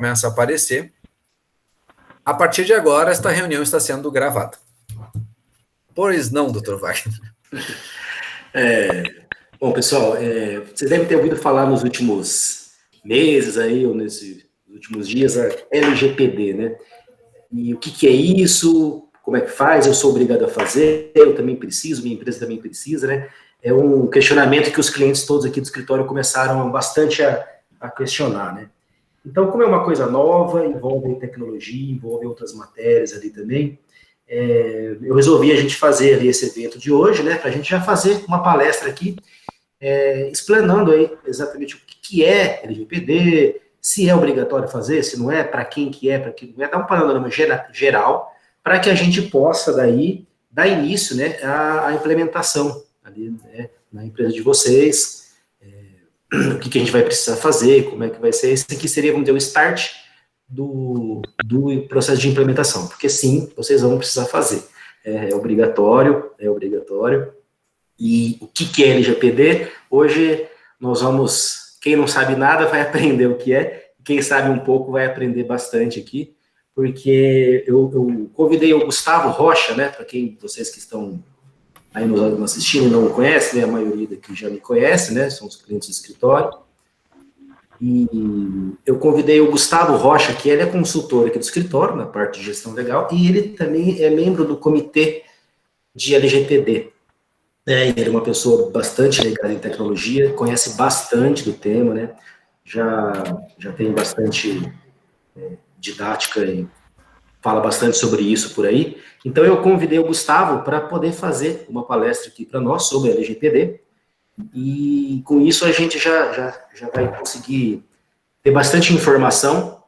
começa a aparecer. A partir de agora, esta reunião está sendo gravada. Pois não, Dr. Wagner. Bom, pessoal, vocês devem ter ouvido falar nos últimos meses aí, ou nesses últimos dias, a LGPD, né? E o que é isso? Como é que faz? Eu sou obrigado a fazer? Eu também preciso, minha empresa também precisa, né? É um questionamento que os clientes todos aqui do escritório começaram bastante a questionar, né? Então, como é uma coisa nova, envolve tecnologia, envolve outras matérias ali também, eu resolvi a gente fazer ali esse evento de hoje, né, para a gente já fazer uma palestra aqui, explanando aí exatamente o que é LGPD, se é obrigatório fazer, se não é, para quem que é, para quem não é, dar um panorama geral, para que a gente possa daí dar início, né, à implementação ali, né, na empresa de vocês, o que a gente vai precisar fazer, como é que vai ser. Esse aqui seria, vamos dizer, o start do processo de implementação, porque sim, vocês vão precisar fazer. É obrigatório. E o que é LGPD? Hoje nós vamos, quem não sabe nada vai aprender o que é, quem sabe um pouco vai aprender bastante aqui, porque eu convidei o Gustavo Rocha, né, para quem vocês que estão aí nos assistindo e não me conhecem, né, a maioria daqui já me conhece, né, são os clientes do escritório. E eu convidei o Gustavo Rocha, que ele é consultor aqui do escritório, na parte de gestão legal, e ele também é membro do comitê de LGPD. Ele é uma pessoa bastante ligada em tecnologia, conhece bastante do tema, né, já tem bastante didática e fala bastante sobre isso por aí. Então, eu convidei o Gustavo para poder fazer uma palestra aqui para nós sobre LGPD, e com isso a gente já vai conseguir ter bastante informação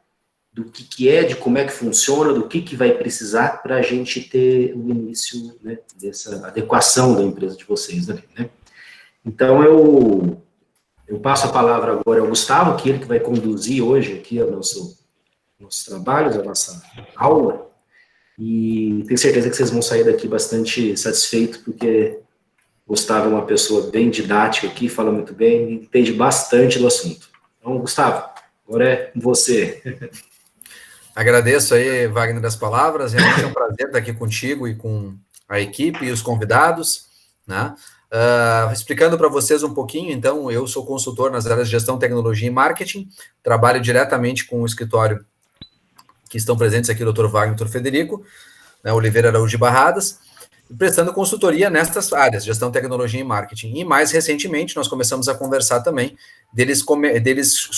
do que é, de como é que funciona, do que vai precisar para a gente ter o início, né, dessa adequação da empresa de vocês ali, né. Então, eu passo a palavra agora ao Gustavo, que ele que vai conduzir hoje aqui o nossos trabalhos, a nossa aula, e tenho certeza que vocês vão sair daqui bastante satisfeitos, porque Gustavo é uma pessoa bem didática aqui, fala muito bem, e entende bastante do assunto. Então, Gustavo, agora é com você. Agradeço aí, Wagner, das palavras. Realmente é um prazer estar aqui contigo e com a equipe e os convidados, né? Explicando para vocês um pouquinho, então, eu sou consultor nas áreas de gestão, tecnologia e marketing, trabalho diretamente com o escritório que estão presentes aqui, o Dr. Wagner e o Dr. Federico, né, Oliveira Araújo de Barradas, prestando consultoria nestas áreas, gestão, tecnologia e marketing. E mais recentemente, nós começamos a conversar também deles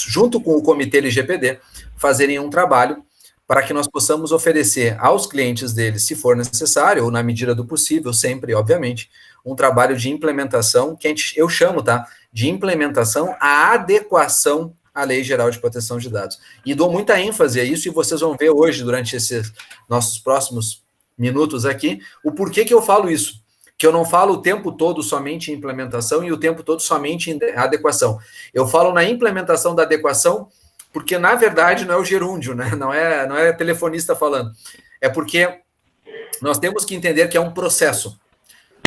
junto com o comitê LGPD, fazerem um trabalho para que nós possamos oferecer aos clientes deles, se for necessário, ou na medida do possível, sempre, obviamente, um trabalho de implementação, que eu chamo, tá, de implementação à adequação à Lei Geral de Proteção de Dados. E dou muita ênfase a isso, e vocês vão ver hoje, durante esses nossos próximos minutos aqui, o porquê que eu falo isso, que eu não falo o tempo todo somente em implementação e o tempo todo somente em adequação. Eu falo na implementação da adequação, porque, na verdade, não é o gerúndio, né? Não é telefonista falando. É porque nós temos que entender que é um processo.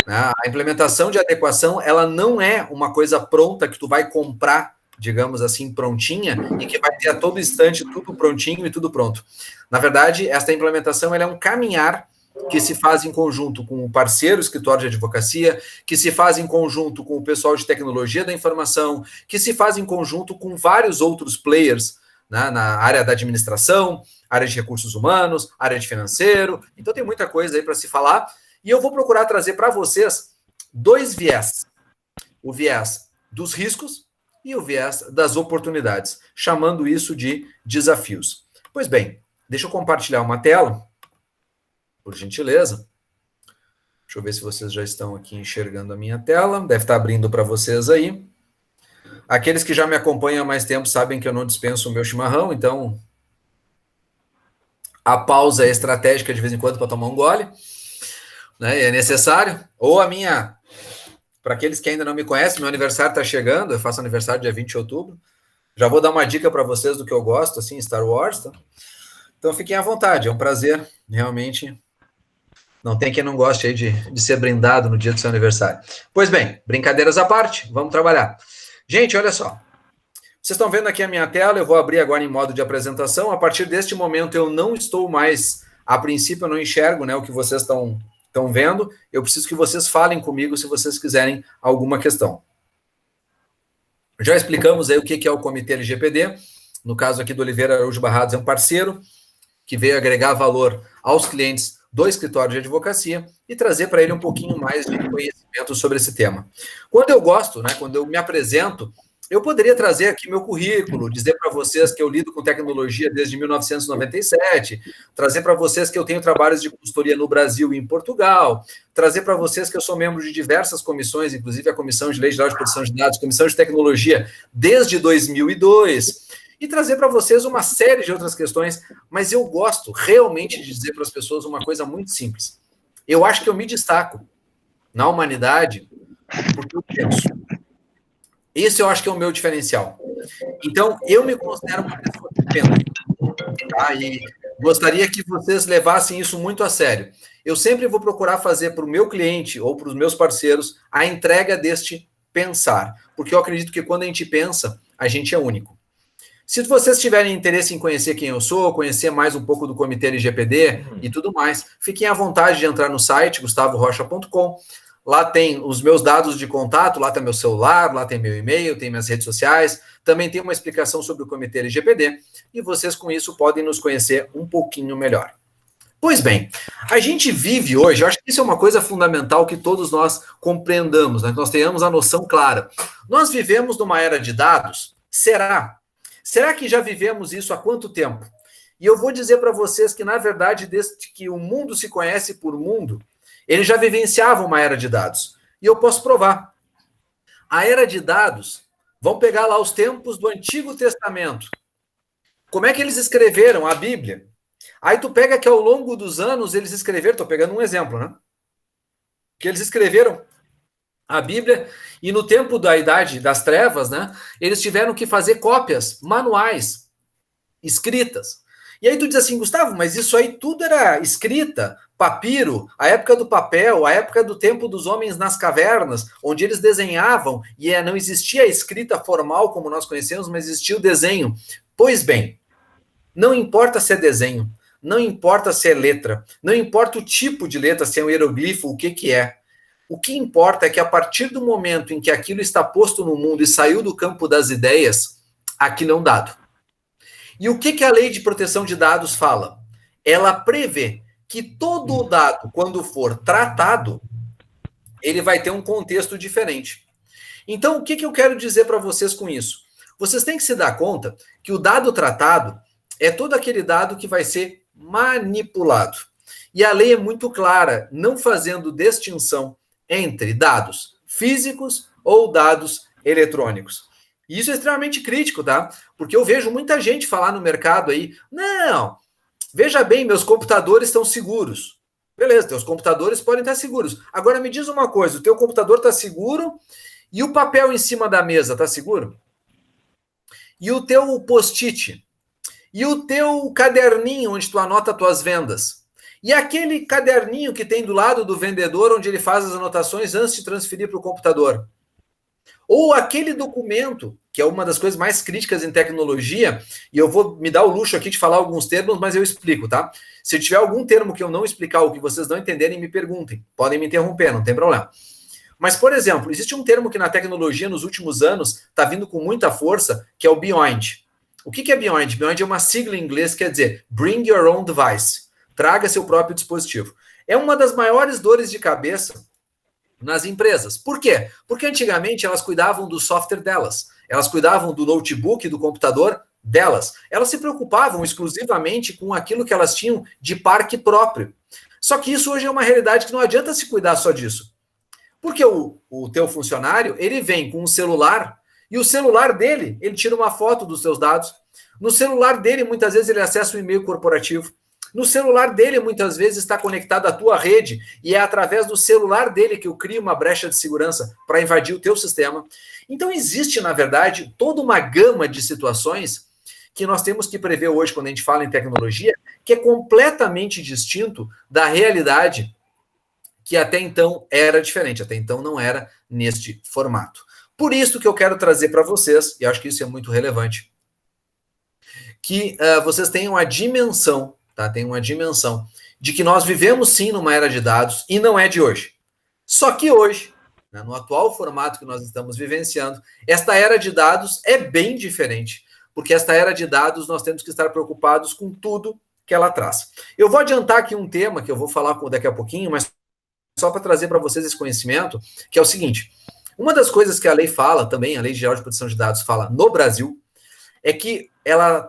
Né? A implementação de adequação, ela não é uma coisa pronta que tu vai comprar, digamos assim, prontinha, e que vai ter a todo instante tudo prontinho e tudo pronto. Na verdade, esta implementação ela é um caminhar que se faz em conjunto com o parceiro escritório de advocacia, que se faz em conjunto com o pessoal de tecnologia da informação, que se faz em conjunto com vários outros players, né, na área da administração, área de recursos humanos, área de financeiro. Então tem muita coisa aí para se falar, e eu vou procurar trazer para vocês dois viés. O viés dos riscos e o viés das oportunidades, chamando isso de desafios. Pois bem, deixa eu compartilhar uma tela, por gentileza. Deixa eu ver se vocês já estão aqui enxergando a minha tela. Deve estar abrindo para vocês aí. Aqueles que já me acompanham há mais tempo sabem que eu não dispenso o meu chimarrão, então a pausa é estratégica de vez em quando para tomar um gole, né? É necessário. Ou a minha... Para aqueles que ainda não me conhecem, meu aniversário está chegando, eu faço aniversário dia 20 de outubro. Já vou dar uma dica para vocês do que eu gosto, assim, Star Wars, tá? Então fiquem à vontade, é um prazer, realmente. Não tem quem não goste aí de ser brindado no dia do seu aniversário. Pois bem, brincadeiras à parte, vamos trabalhar. Gente, olha só. Vocês estão vendo aqui a minha tela, eu vou abrir agora em modo de apresentação. A partir deste momento eu não estou mais, a princípio eu não enxergo, né, o que vocês estão vendo. Eu preciso que vocês falem comigo se vocês quiserem alguma questão. Já explicamos aí o que é o Comitê LGPD. No caso aqui do Oliveira Araújo Barrados, é um parceiro que veio agregar valor aos clientes do escritório de advocacia e trazer para ele um pouquinho mais de conhecimento sobre esse tema. Quando eu gosto, né, quando eu me apresento, eu poderia trazer aqui meu currículo, dizer para vocês que eu lido com tecnologia desde 1997, trazer para vocês que eu tenho trabalhos de consultoria no Brasil e em Portugal, trazer para vocês que eu sou membro de diversas comissões, inclusive a Comissão de Lei Geral de Proteção de Dados, Comissão de Tecnologia, desde 2002, e trazer para vocês uma série de outras questões, mas eu gosto realmente de dizer para as pessoas uma coisa muito simples. Eu acho que eu me destaco na humanidade porque eu penso. Esse eu acho que é o meu diferencial. Então, eu me considero uma pessoa que pensa. Tá? E gostaria que vocês levassem isso muito a sério. Eu sempre vou procurar fazer para o meu cliente ou para os meus parceiros a entrega deste pensar. Porque eu acredito que quando a gente pensa, a gente é único. Se vocês tiverem interesse em conhecer quem eu sou, conhecer mais um pouco do Comitê LGPD e tudo mais, fiquem à vontade de entrar no site gustavorocha.com. Lá tem os meus dados de contato, lá tem meu celular, lá tem meu e-mail, tem minhas redes sociais, também tem uma explicação sobre o Comitê LGPD, e vocês com isso podem nos conhecer um pouquinho melhor. Pois bem, a gente vive hoje, eu acho que isso é uma coisa fundamental que todos nós compreendamos, né? Que nós tenhamos a noção clara. Nós vivemos numa era de dados? Será? Será que já vivemos isso há quanto tempo? E eu vou dizer para vocês que, na verdade, desde que o mundo se conhece por mundo, ele já vivenciava uma era de dados. E eu posso provar. A era de dados, vamos pegar lá os tempos do Antigo Testamento. Como é que eles escreveram a Bíblia? Aí tu pega que ao longo dos anos eles escreveram, estou pegando um exemplo, né? Que eles escreveram a Bíblia e no tempo da Idade das Trevas, né? Eles tiveram que fazer cópias manuais, escritas. E aí tu diz assim, Gustavo, mas isso aí tudo era escrita, papiro, a época do papel, a época do tempo dos homens nas cavernas, onde eles desenhavam e não existia a escrita formal como nós conhecemos, mas existia o desenho. Pois bem, não importa se é desenho, não importa se é letra, não importa o tipo de letra, se é um hieroglifo, o que é. O que importa é que a partir do momento em que aquilo está posto no mundo e saiu do campo das ideias, aquilo é um dado. E o que a Lei de Proteção de Dados fala? Ela prevê que todo dado, quando for tratado, ele vai ter um contexto diferente. Então, o que eu quero dizer para vocês com isso? Vocês têm que se dar conta que o dado tratado é todo aquele dado que vai ser manipulado. E a lei é muito clara, não fazendo distinção entre dados físicos ou dados eletrônicos. E isso é extremamente crítico, tá? Porque eu vejo muita gente falar no mercado aí, não, veja bem, meus computadores estão seguros. Beleza, teus computadores podem estar seguros. Agora me diz uma coisa, o teu computador está seguro e o papel em cima da mesa está seguro? E o teu post-it? E o teu caderninho onde tu anota tuas vendas? E aquele caderninho que tem do lado do vendedor onde ele faz as anotações antes de transferir para o computador? Ou aquele documento, que é uma das coisas mais críticas em tecnologia, e eu vou me dar o luxo aqui de falar alguns termos, mas eu explico, tá? Se tiver algum termo que eu não explicar ou que vocês não entenderem, me perguntem. Podem me interromper, não tem problema. Mas, por exemplo, existe um termo que na tecnologia, nos últimos anos, está vindo com muita força, que é o Beyond. O que é Beyond? Beyond é uma sigla em inglês que quer dizer Bring Your Own Device. Traga seu próprio dispositivo. É uma das maiores dores de cabeça nas empresas. Por quê? Porque antigamente elas cuidavam do software delas. Elas cuidavam do notebook, do computador delas. Elas se preocupavam exclusivamente com aquilo que elas tinham de parque próprio. Só que isso hoje é uma realidade que não adianta se cuidar só disso. Porque o teu funcionário, ele vem com um celular e o celular dele, ele tira uma foto dos seus dados. No celular dele, muitas vezes, ele acessa um e-mail corporativo. No celular dele, muitas vezes, está conectado à tua rede e é através do celular dele que eu crio uma brecha de segurança para invadir o teu sistema. Então, existe, na verdade, toda uma gama de situações que nós temos que prever hoje quando a gente fala em tecnologia, que é completamente distinto da realidade que até então era diferente, até então não era neste formato. Por isso que eu quero trazer para vocês, e acho que isso é muito relevante, que vocês tenham a dimensão, tá? Tenham uma dimensão de que nós vivemos sim numa era de dados e não é de hoje. Só que hoje, né, no atual formato que nós estamos vivenciando, esta era de dados é bem diferente, porque esta era de dados nós temos que estar preocupados com tudo que ela traz. Eu vou adiantar aqui um tema que eu vou falar daqui a pouquinho, mas só para trazer para vocês esse conhecimento, que é o seguinte: uma das coisas que a lei fala também, a Lei Geral de Proteção de Dados fala no Brasil, é que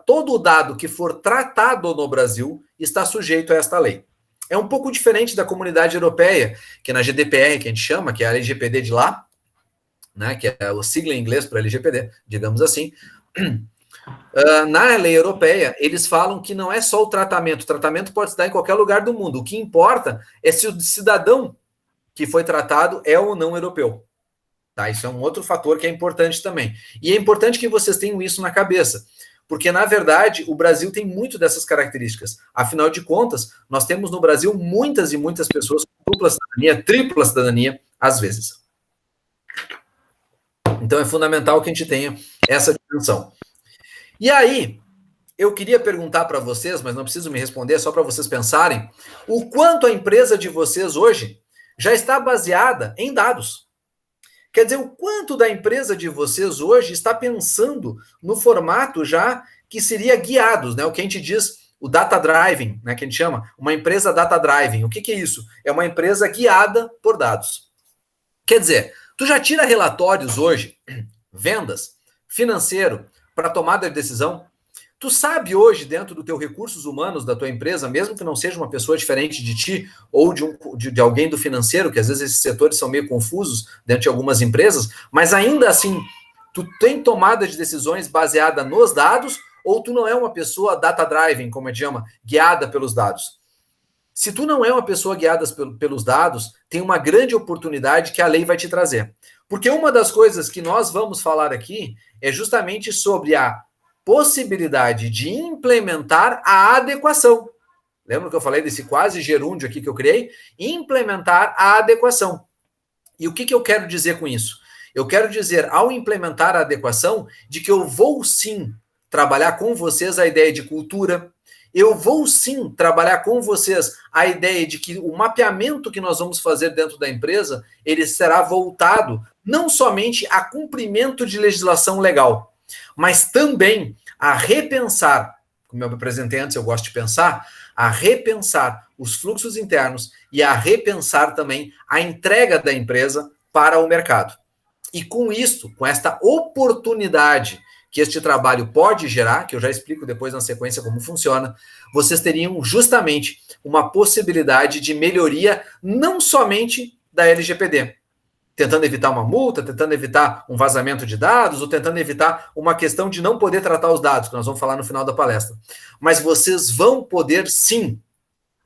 todo o dado que for tratado no Brasil está sujeito a esta lei. É um pouco diferente da comunidade europeia, que é na GDPR, que a gente chama, que é a LGPD de lá, né, que é o sigla em inglês para LGPD, digamos assim. Na lei europeia, eles falam que não é só o tratamento pode se dar em qualquer lugar do mundo. O que importa é se o cidadão que foi tratado é ou não europeu. Tá? Isso é um outro fator que é importante também. E é importante que vocês tenham isso na cabeça, porque, na verdade, o Brasil tem muito dessas características. Afinal de contas, nós temos no Brasil muitas e muitas pessoas com dupla cidadania, tripla cidadania, às vezes. Então, é fundamental que a gente tenha essa dimensão. E aí, eu queria perguntar para vocês, mas não preciso me responder, só para vocês pensarem, o quanto a empresa de vocês hoje já está baseada em dados. Quer dizer, o quanto da empresa de vocês hoje está pensando no formato já que seria guiados, né? O que a gente diz, o data driving, né? Que a gente chama, uma empresa data driving. O que é isso? É uma empresa guiada por dados. Quer dizer, tu já tira relatórios hoje, vendas, financeiro, para tomada de decisão. Tu sabe hoje, dentro do teu recursos humanos da tua empresa, mesmo que não seja uma pessoa diferente de ti ou de alguém do financeiro, que às vezes esses setores são meio confusos dentro de algumas empresas, mas ainda assim, tu tem tomada de decisões baseada nos dados ou tu não é uma pessoa data driving, como a gente chama, guiada pelos dados? Se tu não é uma pessoa guiada pelos dados, tem uma grande oportunidade que a lei vai te trazer. Porque uma das coisas que nós vamos falar aqui é justamente sobre a possibilidade de implementar a adequação. Lembra que eu falei desse quase gerúndio aqui que eu criei? Implementar a adequação. E o que eu quero dizer com isso? Eu quero dizer, ao implementar a adequação, de que eu vou sim trabalhar com vocês a ideia de cultura, eu vou sim trabalhar com vocês a ideia de que o mapeamento que nós vamos fazer dentro da empresa, ele será voltado não somente a cumprimento de legislação legal, mas também a repensar, como eu me apresentei antes, eu gosto de pensar, a repensar os fluxos internos e a repensar também a entrega da empresa para o mercado. E com isso, com esta oportunidade que este trabalho pode gerar, que eu já explico depois na sequência como funciona, vocês teriam justamente uma possibilidade de melhoria não somente da LGPD, tentando evitar uma multa, tentando evitar um vazamento de dados, ou tentando evitar uma questão de não poder tratar os dados, que nós vamos falar no final da palestra. Mas vocês vão poder, sim,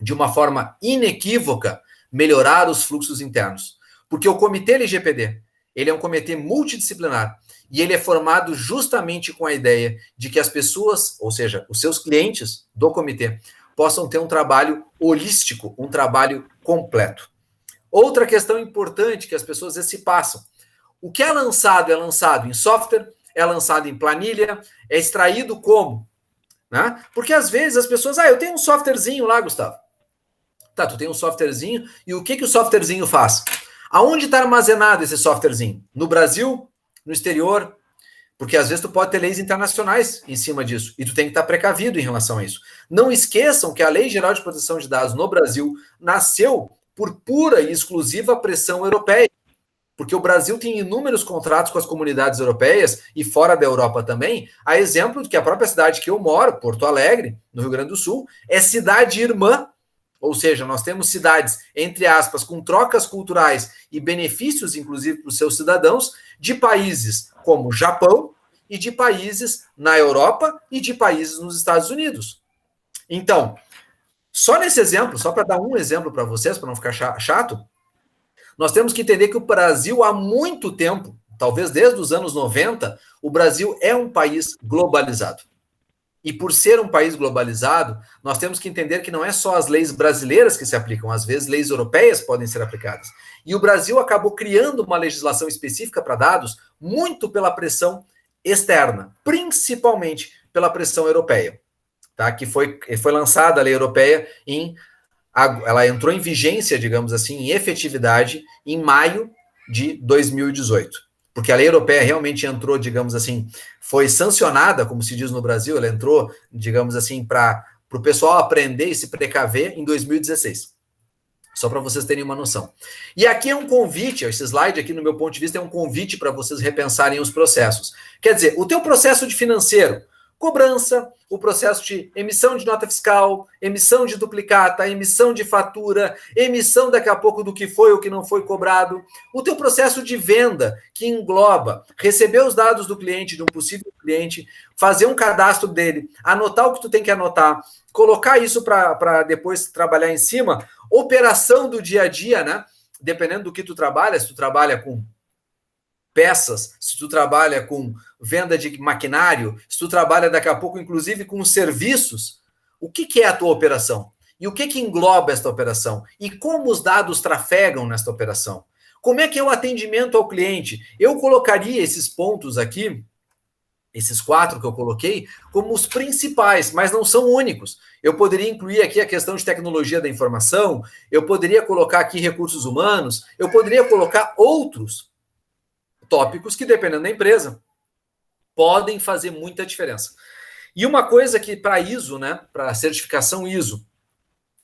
de uma forma inequívoca, melhorar os fluxos internos. Porque o Comitê LGPD, ele é um comitê multidisciplinar, e ele é formado justamente com a ideia de que as pessoas, ou seja, os seus clientes do comitê, possam ter um trabalho holístico, um trabalho completo. Outra questão importante que as pessoas se passam. O que é lançado em software, é lançado em planilha, é extraído como? Né? Porque às vezes as pessoas, eu tenho um softwarezinho lá, Gustavo. Tá, tu tem um softwarezinho, e o que o softwarezinho faz? Aonde está armazenado esse softwarezinho? No Brasil? No exterior? Porque às vezes tu pode ter leis internacionais em cima disso, e tu tem que estar precavido em relação a isso. Não esqueçam que a Lei Geral de Proteção de Dados no Brasil nasceu por pura e exclusiva pressão europeia, porque o Brasil tem inúmeros contratos com as comunidades europeias e fora da Europa também, a exemplo de que a própria cidade que eu moro, Porto Alegre, no Rio Grande do Sul, é cidade irmã, ou seja, nós temos cidades, entre aspas, com trocas culturais e benefícios, inclusive, para os seus cidadãos, de países como Japão e de países na Europa e de países nos Estados Unidos. Então, só nesse exemplo, só para dar um exemplo para vocês, para não ficar chato, nós temos que entender que o Brasil, há muito tempo, talvez desde os anos 90, o Brasil é um país globalizado. E por ser um país globalizado, nós temos que entender que não é só as leis brasileiras que se aplicam, às vezes leis europeias podem ser aplicadas. E o Brasil acabou criando uma legislação específica para dados muito pela pressão externa, principalmente pela pressão europeia, tá? Que foi lançada a lei europeia ela entrou em vigência, digamos assim, em efetividade em maio de 2018. Porque a lei europeia realmente entrou, digamos assim, foi sancionada, como se diz no Brasil, ela entrou, digamos assim, para o pessoal aprender e se precaver em 2016. Só para vocês terem uma noção. E aqui é um convite, esse slide aqui, no meu ponto de vista, é um convite para vocês repensarem os processos. Quer dizer, o teu processo de financeiro, cobrança, o processo de emissão de nota fiscal, emissão de duplicata, emissão de fatura, emissão daqui a pouco do que foi ou que não foi cobrado, o teu processo de venda, que engloba receber os dados do cliente, de um possível cliente, fazer um cadastro dele, anotar o que tu tem que anotar, colocar isso para depois trabalhar em cima, operação do dia a dia, né? Dependendo do que tu trabalha, se tu trabalha com peças, se tu trabalha com venda de maquinário, se tu trabalha daqui a pouco, inclusive, com serviços, o que é a tua operação? E o que engloba esta operação? E como os dados trafegam nesta operação? Como é que é o atendimento ao cliente? Eu colocaria esses pontos aqui, esses 4 que eu coloquei, como os principais, mas não são únicos. Eu poderia incluir aqui a questão de tecnologia da informação, eu poderia colocar aqui recursos humanos, eu poderia colocar outros tópicos que, dependendo da empresa, podem fazer muita diferença. E uma coisa que para ISO, né, para certificação ISO,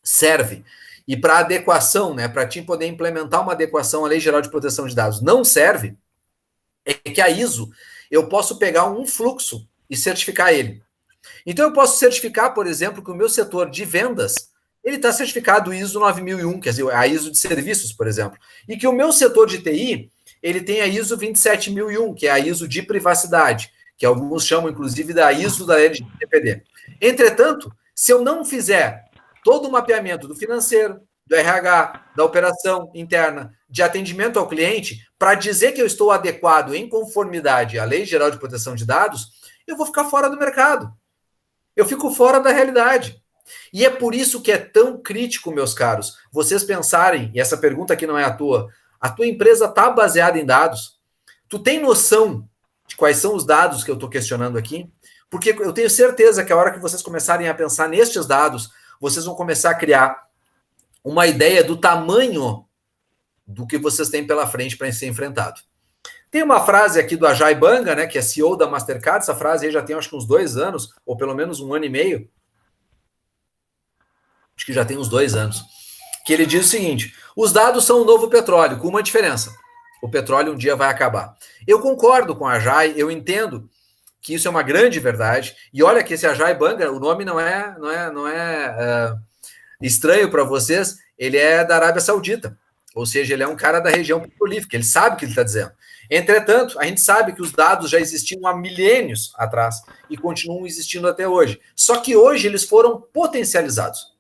serve, e para adequação, né, para ti poder implementar uma adequação à Lei Geral de Proteção de Dados, não serve, é que a ISO, eu posso pegar um fluxo e certificar ele. Então, eu posso certificar, por exemplo, que o meu setor de vendas, ele está certificado ISO 9001, quer dizer, a ISO de serviços, por exemplo, e que o meu setor de TI, ele tem a ISO 27001, que é a ISO de privacidade, que alguns chamam, inclusive, da ISO da LGPD. Entretanto, se eu não fizer todo o mapeamento do financeiro, do RH, da operação interna, de atendimento ao cliente, para dizer que eu estou adequado em conformidade à Lei Geral de Proteção de Dados, eu vou ficar fora do mercado. Eu fico fora da realidade. E é por isso que é tão crítico, meus caros, vocês pensarem, e essa pergunta aqui não é à toa, a tua empresa está baseada em dados? Tu tem noção de quais são os dados que eu estou questionando aqui? Porque eu tenho certeza que a hora que vocês começarem a pensar nestes dados, vocês vão começar a criar uma ideia do tamanho do que vocês têm pela frente para ser enfrentado. Tem uma frase aqui do Ajay Banga, né, que é CEO da Mastercard, essa frase aí já tem acho que uns 2 anos, ou pelo menos 1 ano e meio, acho que já tem uns 2 anos, que ele diz o seguinte: os dados são o novo petróleo, com uma diferença. O petróleo um dia vai acabar. Eu concordo com a Ajay, eu entendo que isso é uma grande verdade. E olha que esse Ajay Banga, o nome não é estranho para vocês, ele é da Arábia Saudita. Ou seja, ele é um cara da região prolífica, ele sabe o que ele está dizendo. Entretanto, a gente sabe que os dados já existiam há milênios atrás e continuam existindo até hoje. Só que hoje eles foram potencializados.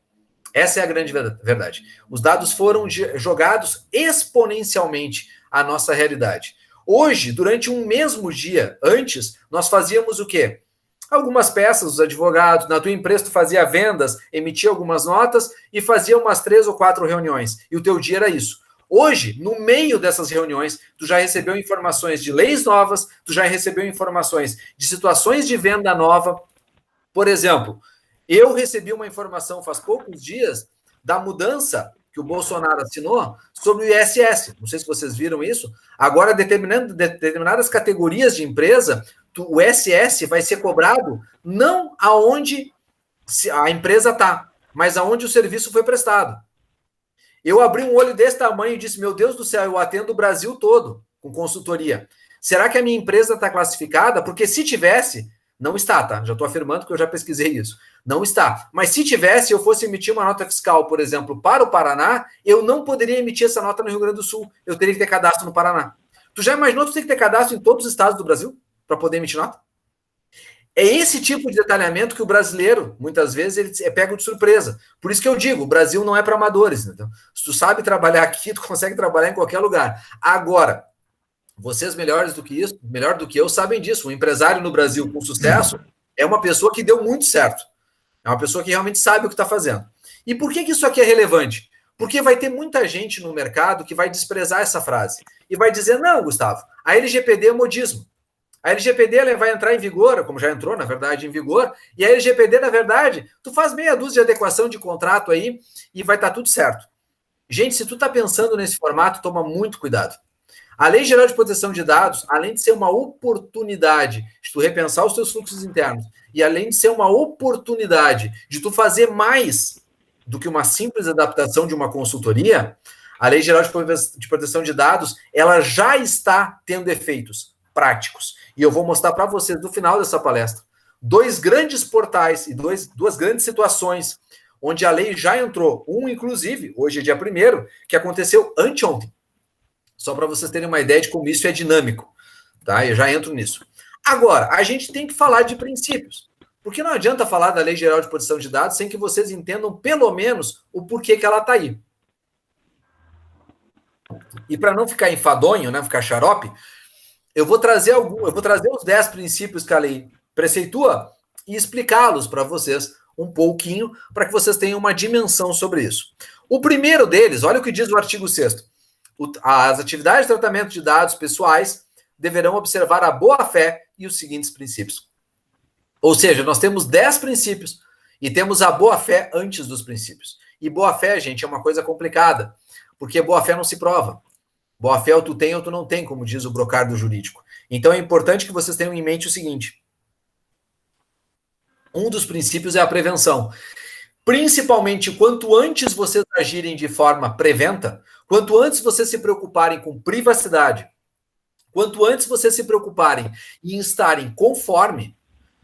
Essa é a grande verdade. Os dados foram jogados exponencialmente à nossa realidade. Hoje, durante um mesmo dia, antes, nós fazíamos o quê? Algumas peças, os advogados, na tua empresa tu fazia vendas, emitia algumas notas e fazia umas 3 ou 4 reuniões. E o teu dia era isso. Hoje, no meio dessas reuniões, tu já recebeu informações de leis novas, tu já recebeu informações de situações de venda nova. Por exemplo, eu recebi uma informação faz poucos dias da mudança que o Bolsonaro assinou sobre o ISS. Não sei se vocês viram isso. Agora, determinadas categorias de empresa, o ISS vai ser cobrado não aonde a empresa está, mas aonde o serviço foi prestado. Eu abri um olho desse tamanho e disse, meu Deus do céu, eu atendo o Brasil todo com consultoria. Será que a minha empresa está classificada? Porque se tivesse, não está, tá? Já estou afirmando que eu já pesquisei isso. Não está. Mas se tivesse, eu fosse emitir uma nota fiscal, por exemplo, para o Paraná, eu não poderia emitir essa nota no Rio Grande do Sul. Eu teria que ter cadastro no Paraná. Tu já imaginou que tu tem que ter cadastro em todos os estados do Brasil para poder emitir nota? É esse tipo de detalhamento que o brasileiro, muitas vezes, ele é pego de surpresa. Por isso que eu digo, o Brasil não é para amadores. Então, se tu sabe trabalhar aqui, tu consegue trabalhar em qualquer lugar. Agora, vocês melhores do que isso, melhor do que eu, sabem disso. Um empresário no Brasil com sucesso, é uma pessoa que deu muito certo. É uma pessoa que realmente sabe o que está fazendo. E por que isso aqui é relevante? Porque vai ter muita gente no mercado que vai desprezar essa frase e vai dizer, não, Gustavo, a LGPD é modismo. A LGPD ela vai entrar em vigor, como já entrou, na verdade, em vigor, e a LGPD, na verdade, tu faz meia dúzia de adequação de contrato aí e vai estar tudo certo. Gente, se tu está pensando nesse formato, toma muito cuidado. A Lei Geral de Proteção de Dados, além de ser uma oportunidade de tu repensar os teus fluxos internos, e além de ser uma oportunidade de tu fazer mais do que uma simples adaptação de uma consultoria, a Lei Geral de Proteção de Dados, ela já está tendo efeitos práticos. E eu vou mostrar para vocês, no final dessa palestra, dois grandes portais e duas grandes situações onde a lei já entrou. Um, inclusive, hoje é dia 1º, que aconteceu anteontem. Só para vocês terem uma ideia de como isso é dinâmico. Tá? Eu já entro nisso. Agora, a gente tem que falar de princípios. Porque não adianta falar da Lei Geral de Proteção de Dados sem que vocês entendam, pelo menos, o porquê que ela está aí. E para não ficar enfadonho, né, ficar xarope, eu vou trazer os 10 princípios que a lei preceitua e explicá-los para vocês um pouquinho, para que vocês tenham uma dimensão sobre isso. O primeiro deles, olha o que diz o artigo 6º. As atividades de tratamento de dados pessoais deverão observar a boa-fé e os seguintes princípios. Ou seja, nós temos 10 princípios e temos a boa-fé antes dos princípios. E boa-fé, gente, é uma coisa complicada, porque boa-fé não se prova. Boa-fé ou tu tem ou tu não tem, como diz o brocardo jurídico. Então é importante que vocês tenham em mente o seguinte. Um dos princípios é a prevenção. Principalmente, quanto antes vocês agirem de forma preventa, quanto antes vocês se preocuparem com privacidade, quanto antes vocês se preocuparem em estarem conforme,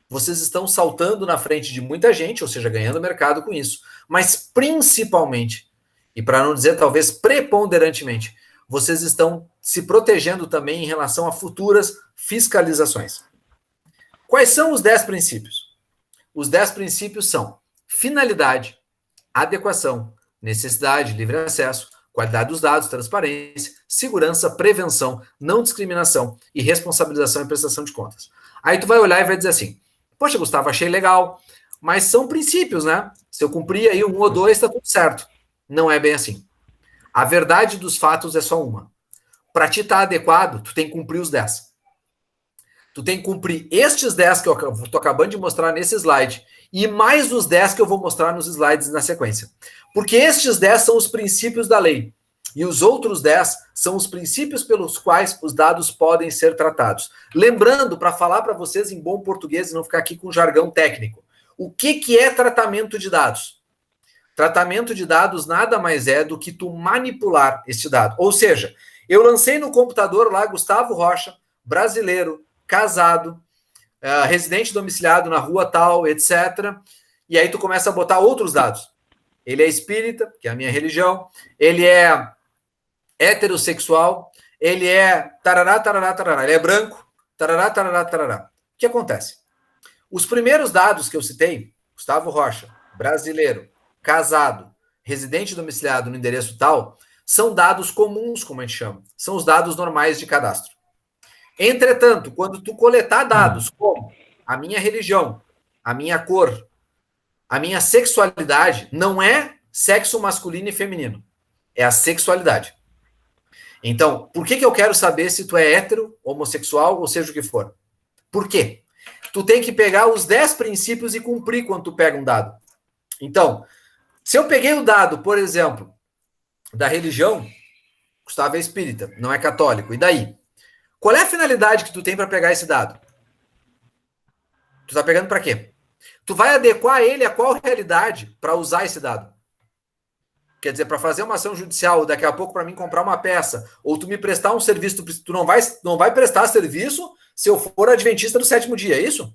vocês estão saltando na frente de muita gente, ou seja, ganhando mercado com isso. Mas principalmente, e para não dizer talvez preponderantemente, vocês estão se protegendo também em relação a futuras fiscalizações. Quais são os 10 princípios? Os 10 princípios são finalidade, adequação, necessidade, livre acesso, qualidade dos dados, transparência, segurança, prevenção, não discriminação e responsabilização e prestação de contas. Aí tu vai olhar e vai dizer assim, poxa, Gustavo, achei legal, mas são princípios, né? Se eu cumprir aí 1 ou 2, tá tudo certo. Não é bem assim. A verdade dos fatos é só uma. Para ti estar adequado, tu tem que cumprir os 10. Tu tem que cumprir estes 10 que eu estou acabando de mostrar nesse slide e mais os 10 que eu vou mostrar nos slides na sequência. Porque estes 10 são os princípios da lei. E os outros 10 são os princípios pelos quais os dados podem ser tratados. Lembrando, para falar para vocês em bom português e não ficar aqui com jargão técnico, o que é tratamento de dados? Tratamento de dados nada mais é do que tu manipular este dado. Ou seja, eu lancei no computador lá Gustavo Rocha, brasileiro, casado, residente domiciliado na rua tal, etc. E aí tu começa a botar outros dados. Ele é espírita, que é a minha religião, ele é heterossexual, ele é tarará, tarará, tarará, ele é branco, tarará, tarará, tarará. O que acontece? Os primeiros dados que eu citei, Gustavo Rocha, brasileiro, casado, residente domiciliado no endereço tal, são dados comuns, como a gente chama. São os dados normais de cadastro. Entretanto, quando tu coletar dados como a minha religião, a minha cor, a minha sexualidade, não é sexo masculino e feminino. É a sexualidade. Então, por que eu quero saber se tu é hétero, homossexual, ou seja o que for? Por quê? Tu tem que pegar os 10 princípios e cumprir quando tu pega um dado. Então, se eu peguei o dado, por exemplo, da religião, Gustavo é espírita, não é católico, e daí? Qual é a finalidade que tu tem para pegar esse dado? Tu tá pegando para quê? Tu vai adequar ele a qual realidade para usar esse dado? Quer dizer, para fazer uma ação judicial, daqui a pouco para mim comprar uma peça, ou tu me prestar um serviço, tu não vai prestar serviço se eu for adventista do 7º dia, é isso?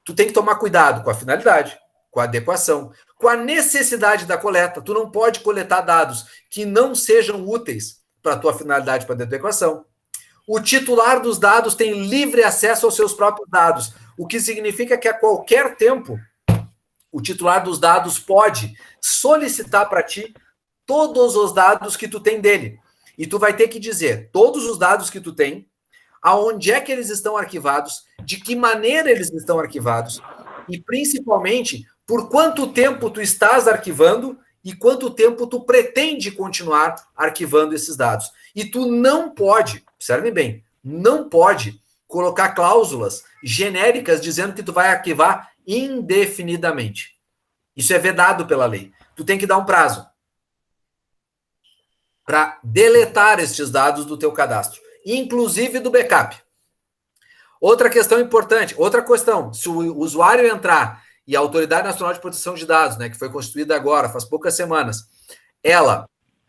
Tu tem que tomar cuidado com a finalidade, com a adequação, com a necessidade da coleta. Tu não pode coletar dados que não sejam úteis para a tua finalidade para dentro da equação. O titular dos dados tem livre acesso aos seus próprios dados, o que significa que a qualquer tempo o titular dos dados pode solicitar para ti todos os dados que tu tem dele. E tu vai ter que dizer todos os dados que tu tem, aonde é que eles estão arquivados, de que maneira eles estão arquivados, e principalmente por quanto tempo tu estás arquivando e quanto tempo tu pretende continuar arquivando esses dados. E tu não pode, observem bem, não pode colocar cláusulas genéricas dizendo que tu vai arquivar indefinidamente. Isso é vedado pela lei. Tu tem que dar um prazo para deletar estes dados do teu cadastro, inclusive do backup. Outra questão importante, outra questão, se o usuário entrar e a Autoridade Nacional de Proteção de Dados, né, que foi constituída agora, faz poucas semanas, ela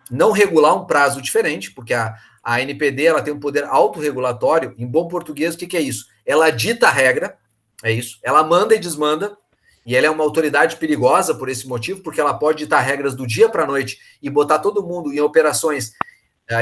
não regular um prazo diferente, porque a NPD ela tem um poder autorregulatório, em bom português, o que é isso? Ela dita a regra, é isso, ela manda e desmanda, e ela é uma autoridade perigosa por esse motivo, porque ela pode ditar regras do dia para a noite e botar todo mundo em operações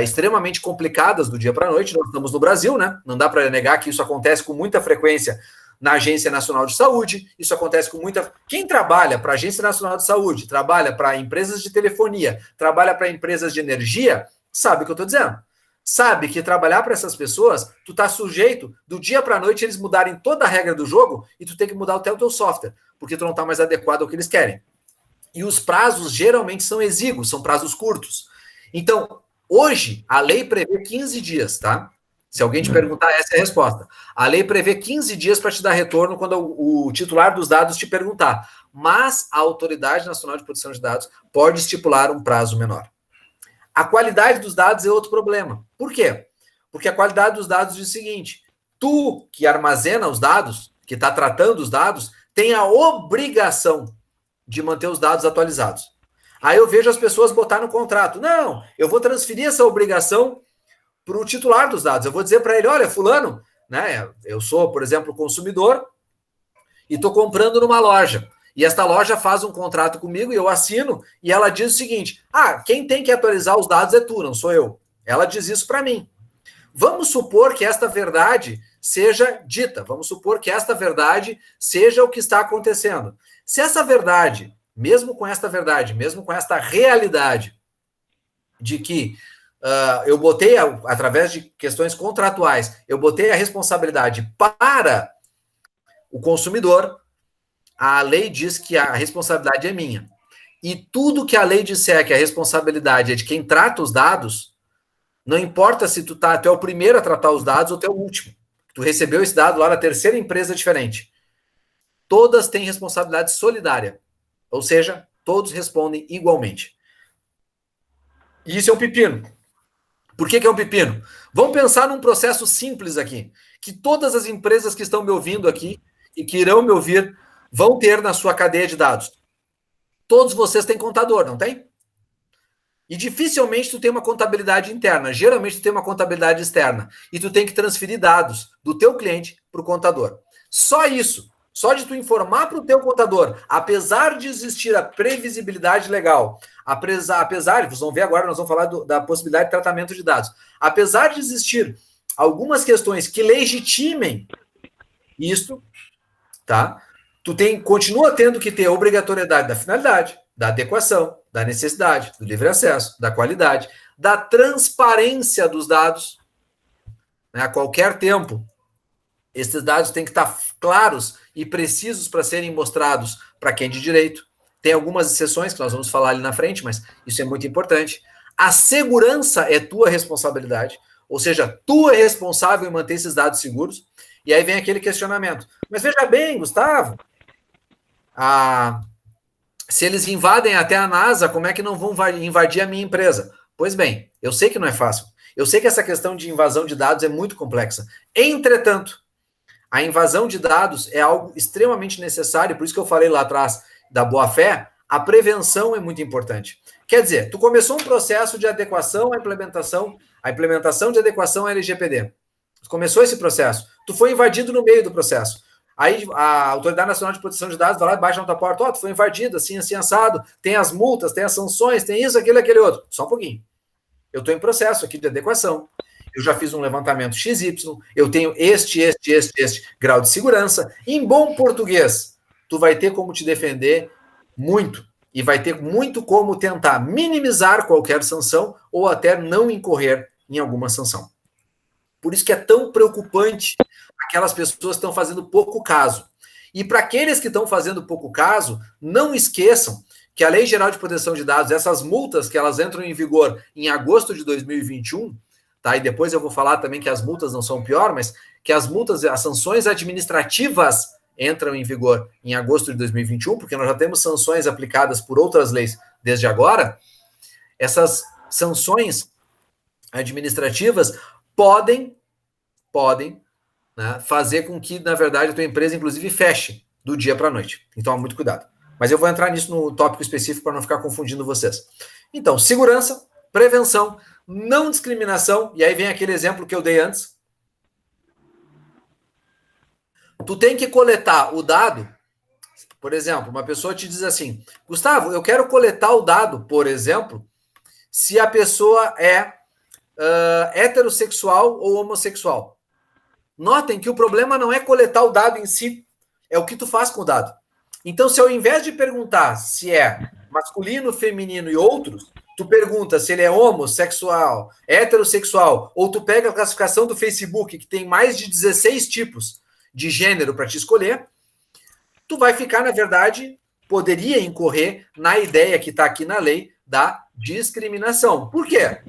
extremamente complicadas do dia para a noite. Nós estamos no Brasil, né? Não dá para negar que isso acontece com muita frequência na Agência Nacional de Saúde, isso acontece com muita... Quem trabalha para a Agência Nacional de Saúde, trabalha para empresas de telefonia, trabalha para empresas de energia, sabe o que eu estou dizendo. Sabe que trabalhar para essas pessoas, tu tá sujeito, do dia para a noite, eles mudarem toda a regra do jogo e tu tem que mudar até o teu software, porque tu não está mais adequado ao que eles querem. E os prazos geralmente são exíguos, são prazos curtos. Então, hoje, a lei prevê 15 dias, tá? Se alguém te perguntar, essa é a resposta. A lei prevê 15 dias para te dar retorno quando o titular dos dados te perguntar. Mas a Autoridade Nacional de Proteção de Dados pode estipular um prazo menor. A qualidade dos dados é outro problema. Por quê? Porque a qualidade dos dados diz o seguinte: tu que armazena os dados, que está tratando os dados, tem a obrigação de manter os dados atualizados. Aí eu vejo as pessoas botar no contrato: não, eu vou transferir essa obrigação para o titular dos dados. Eu vou dizer para ele: olha, fulano, né, eu sou, por exemplo, consumidor e estou comprando numa loja. E esta loja faz um contrato comigo e eu assino, e ela diz o seguinte: quem tem que atualizar os dados é tu, não sou eu. Ela diz isso para mim. Vamos supor que esta verdade seja dita, vamos supor que esta verdade seja o que está acontecendo. Se essa verdade, mesmo com esta verdade, mesmo com esta realidade de que eu botei, através de questões contratuais, eu botei a responsabilidade para o consumidor, a lei diz que a responsabilidade é minha. E tudo que a lei disser que a responsabilidade é de quem trata os dados, não importa se tu é o primeiro a tratar os dados ou tu é o último. Tu recebeu esse dado lá na terceira empresa diferente. Todas têm responsabilidade solidária. Ou seja, todos respondem igualmente. E isso é um pepino. Por que é um pepino? Vamos pensar num processo simples aqui, que todas as empresas que estão me ouvindo aqui e que irão me ouvir vão ter na sua cadeia de dados. Todos vocês têm contador, não tem? E dificilmente tu tem uma contabilidade interna. Geralmente tu tem uma contabilidade externa. E tu tem que transferir dados do teu cliente para o contador. Só isso. Só de tu informar para o teu contador, apesar de existir a previsibilidade legal, apesar, vocês vão ver agora, nós vamos falar da possibilidade de tratamento de dados. Apesar de existir algumas questões que legitimem isto, tá? Tu continua tendo que ter a obrigatoriedade da finalidade, da adequação, da necessidade, do livre acesso, da qualidade, da transparência dos dados, né? A qualquer tempo, esses dados têm que estar claros e precisos para serem mostrados para quem é de direito. Tem algumas exceções que nós vamos falar ali na frente, mas isso é muito importante. A segurança é tua responsabilidade, ou seja, tu é responsável em manter esses dados seguros. E aí vem aquele questionamento. Mas veja bem, Gustavo, se eles invadem até a NASA, como é que não vão invadir a minha empresa? Pois bem, eu sei que não é fácil. Eu sei que essa questão de invasão de dados é muito complexa. Entretanto, a invasão de dados é algo extremamente necessário, por isso que eu falei lá atrás da boa-fé, a prevenção é muito importante. Quer dizer, tu começou um processo de adequação à implementação de adequação à LGPD. Começou esse processo. Tu foi invadido no meio do processo. Aí a Autoridade Nacional de Proteção de Dados vai lá e baixa na tua porta: tu foi invadido, assim, assim, assado, tem as multas, tem as sanções, tem isso, aquilo, aquele outro. Só um pouquinho. Eu estou em processo aqui de adequação. Eu já fiz um levantamento XY, eu tenho este grau de segurança. Em bom português, tu vai ter como te defender muito e vai ter muito como tentar minimizar qualquer sanção ou até não incorrer em alguma sanção. Por isso que é tão preocupante aquelas pessoas que estão fazendo pouco caso. E para aqueles que estão fazendo pouco caso, não esqueçam que a Lei Geral de Proteção de Dados, essas multas que elas entram em vigor em agosto de 2021, tá? E depois eu vou falar também que as multas não são pior, mas que as multas, as sanções administrativas entram em vigor em agosto de 2021, porque nós já temos sanções aplicadas por outras leis desde agora. Essas sanções administrativas podem, né, fazer com que, na verdade, a tua empresa, inclusive, feche do dia para a noite. Então, muito cuidado. Mas eu vou entrar nisso no tópico específico para não ficar confundindo vocês. Então, segurança, prevenção, não discriminação, e aí vem aquele exemplo que eu dei antes. Tu tem que coletar o dado, por exemplo, uma pessoa te diz assim, Gustavo, eu quero coletar o dado, por exemplo, se a pessoa é heterossexual ou homossexual. Notem que o problema não é coletar o dado em si, é o que tu faz com o dado. Então, se ao invés de perguntar se é masculino, feminino e outros, tu pergunta se ele é homossexual, heterossexual, ou tu pega a classificação do Facebook, que tem mais de 16 tipos de gênero para te escolher, tu vai ficar, na verdade, poderia incorrer na ideia que está aqui na lei da discriminação. Por quê?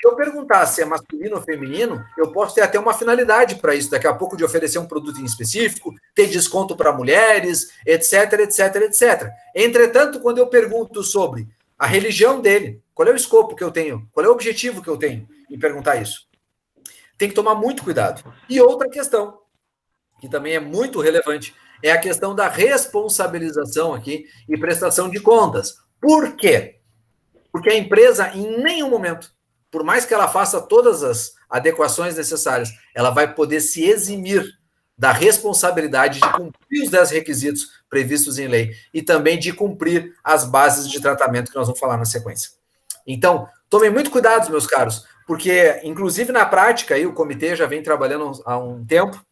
Se eu perguntar se é masculino ou feminino, eu posso ter até uma finalidade para isso, daqui a pouco de oferecer um produto em específico, ter desconto para mulheres, etc, etc, etc. Entretanto, quando eu pergunto sobre a religião dele, qual é o escopo que eu tenho, qual é o objetivo que eu tenho em perguntar isso? Tem que tomar muito cuidado. E outra questão, que também é muito relevante, é a questão da responsabilização aqui e prestação de contas. Por quê? Porque a empresa, em nenhum momento, por mais que ela faça todas as adequações necessárias, ela vai poder se eximir da responsabilidade de cumprir os 10 requisitos previstos em lei e também de cumprir as bases de tratamento que nós vamos falar na sequência. Então, tomem muito cuidado, meus caros, porque, inclusive na prática, aí, o comitê já vem trabalhando há um tempo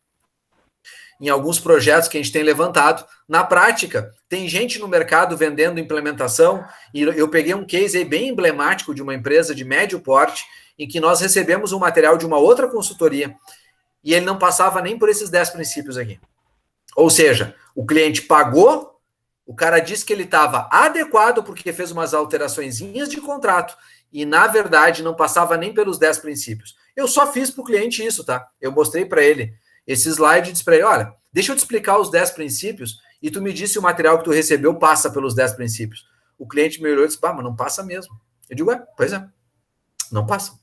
em alguns projetos que a gente tem levantado. Na prática, tem gente no mercado vendendo implementação, e eu peguei um case aí bem emblemático de uma empresa de médio porte, em que nós recebemos um material de uma outra consultoria, e ele não passava nem por esses 10 princípios aqui. Ou seja, o cliente pagou, o cara disse que ele estava adequado porque fez umas alteraçõezinhas de contrato, e na verdade não passava nem pelos 10 princípios. Eu só fiz para o cliente isso, tá? Eu mostrei para ele esse slide e disse para ele, olha, deixa eu te explicar os 10 princípios e tu me disse se o material que tu recebeu passa pelos 10 princípios. O cliente me olhou e disse, mas não passa mesmo. Eu digo, pois é, não passa.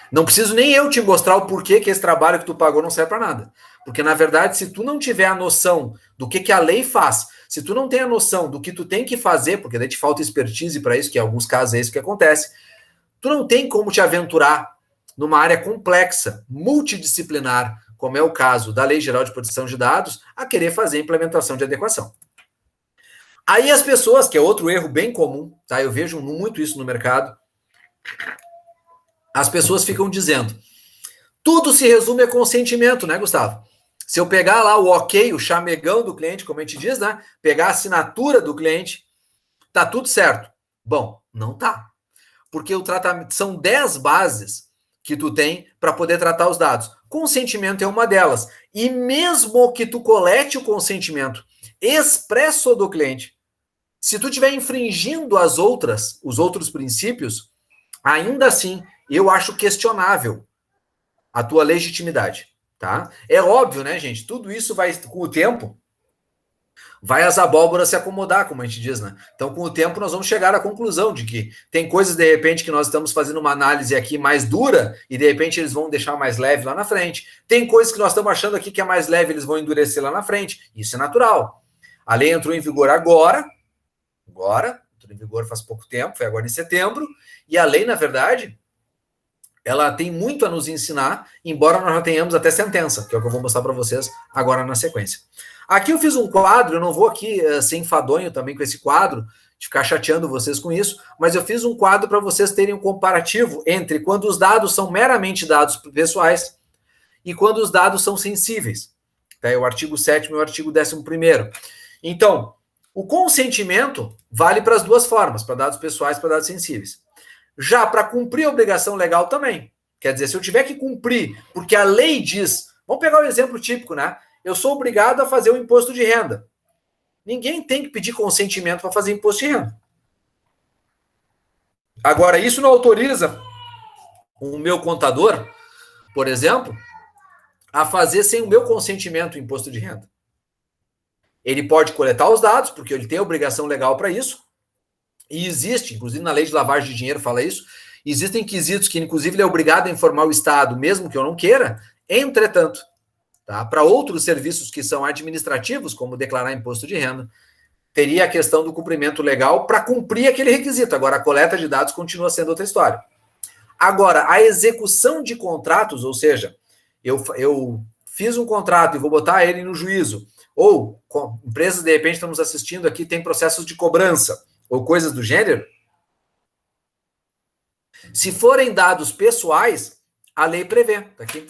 Não preciso nem eu te mostrar o porquê que esse trabalho que tu pagou não serve para nada. Porque, na verdade, se tu não tiver a noção do que a lei faz, se tu não tem a noção do que tu tem que fazer, porque daí te falta expertise para isso, que em alguns casos é isso que acontece, tu não tem como te aventurar numa área complexa, multidisciplinar, como é o caso da Lei Geral de Proteção de Dados, a querer fazer implementação de adequação. Aí as pessoas, que é outro erro bem comum, tá? Eu vejo muito isso no mercado, as pessoas ficam dizendo, tudo se resume a consentimento, né, Gustavo? Se eu pegar lá o ok, o chamegão do cliente, como a gente diz, né? Pegar a assinatura do cliente, tá tudo certo. Bom, não tá. Porque o tratamento são 10 bases que tu tem para poder tratar os dados. Consentimento é uma delas. E mesmo que tu colete o consentimento expresso do cliente, se tu estiver infringindo os outros princípios, ainda assim, eu acho questionável a tua legitimidade, tá? É óbvio, né, gente? Tudo isso vai, com o tempo, vai as abóboras se acomodar, como a gente diz, né? Então, com o tempo, nós vamos chegar à conclusão de que tem coisas, de repente, que nós estamos fazendo uma análise aqui mais dura e, de repente, eles vão deixar mais leve lá na frente. Tem coisas que nós estamos achando aqui que é mais leve, eles vão endurecer lá na frente. Isso é natural. A lei entrou em vigor agora, entrou em vigor faz pouco tempo, foi agora em setembro, e a lei, na verdade, ela tem muito a nos ensinar, embora nós já tenhamos até sentença, que é o que eu vou mostrar para vocês agora na sequência. Aqui eu fiz um quadro, eu não vou aqui ser enfadonho também com esse quadro, de ficar chateando vocês com isso, mas eu fiz um quadro para vocês terem um comparativo entre quando os dados são meramente dados pessoais e quando os dados são sensíveis. É o artigo 7º e o artigo 11º. Então, o consentimento vale para as duas formas, para dados pessoais e para dados sensíveis. Já para cumprir a obrigação legal também. Quer dizer, se eu tiver que cumprir, porque a lei diz, vamos pegar um exemplo típico, né? Eu sou obrigado a fazer o imposto de renda. Ninguém tem que pedir consentimento para fazer imposto de renda. Agora, isso não autoriza o meu contador, por exemplo, a fazer sem o meu consentimento o imposto de renda. Ele pode coletar os dados, porque ele tem a obrigação legal para isso, e existe, inclusive na lei de lavagem de dinheiro fala isso, existem quesitos que, inclusive, ele é obrigado a informar o Estado, mesmo que eu não queira, entretanto, tá? Para outros serviços que são administrativos, como declarar imposto de renda, teria a questão do cumprimento legal para cumprir aquele requisito. Agora, a coleta de dados continua sendo outra história. Agora, a execução de contratos, ou seja, eu fiz um contrato e vou botar ele no juízo, ou empresas, de repente, estamos assistindo aqui, tem processos de cobrança, ou coisas do gênero, se forem dados pessoais, a lei prevê, tá aqui.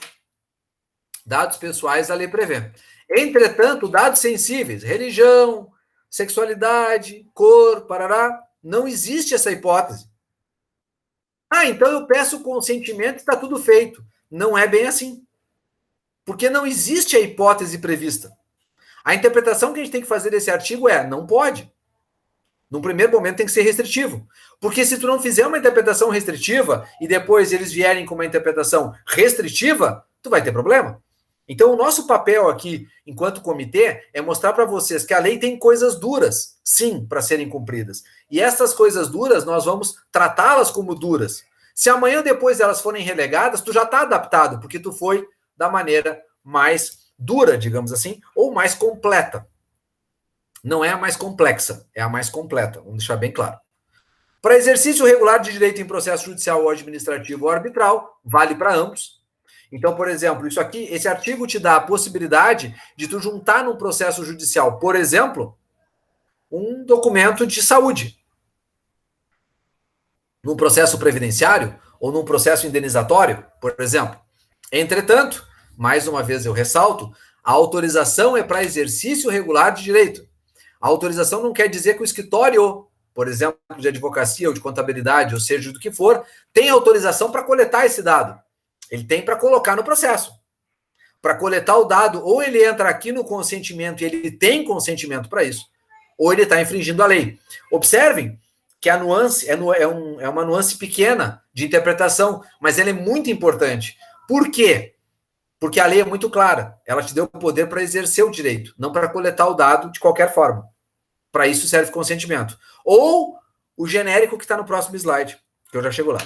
Dados pessoais, a lei prevê. Entretanto, dados sensíveis, religião, sexualidade, cor, parará, não existe essa hipótese. Ah, então eu peço consentimento e está tudo feito. Não é bem assim. Porque não existe a hipótese prevista. A interpretação que a gente tem que fazer desse artigo é, não pode. No primeiro momento tem que ser restritivo. Porque se tu não fizer uma interpretação restritiva e depois eles vierem com uma interpretação restritiva, tu vai ter problema. Então o nosso papel aqui, enquanto comitê, é mostrar para vocês que a lei tem coisas duras, sim, para serem cumpridas. E essas coisas duras, nós vamos tratá-las como duras. Se amanhã ou depois elas forem relegadas, tu já está adaptado, porque tu foi da maneira mais dura, digamos assim, ou mais completa. Não é a mais complexa, é a mais completa, vamos deixar bem claro. Para exercício regular de direito em processo judicial ou administrativo ou arbitral, vale para ambos. Então, por exemplo, isso aqui, esse artigo te dá a possibilidade de tu juntar num processo judicial, por exemplo, um documento de saúde. Num processo previdenciário ou num processo indenizatório, por exemplo. Entretanto, mais uma vez eu ressalto, a autorização é para exercício regular de direito. A autorização não quer dizer que o escritório, por exemplo, de advocacia ou de contabilidade, ou seja, do que for, tem autorização para coletar esse dado. Ele tem para colocar no processo. Para coletar o dado, ou ele entra aqui no consentimento e ele tem consentimento para isso, ou ele está infringindo a lei. Observem que a nuance é uma nuance pequena de interpretação, mas ela é muito importante. Por quê? Porque a lei é muito clara. Ela te deu o poder para exercer o direito, não para coletar o dado de qualquer forma. Para isso serve consentimento. Ou o genérico que está no próximo slide, que eu já chego lá.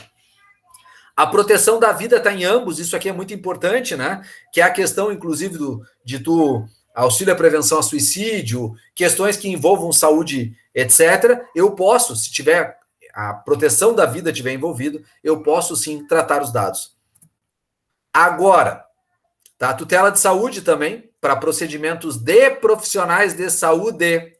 A proteção da vida está em ambos, isso aqui é muito importante, né? Que é a questão, inclusive, de auxílio à prevenção a suicídio, questões que envolvam saúde, etc. Eu posso, se tiver a proteção da vida tiver envolvido, eu posso sim tratar os dados. Agora, tá? A tutela de saúde também, para procedimentos de profissionais de saúde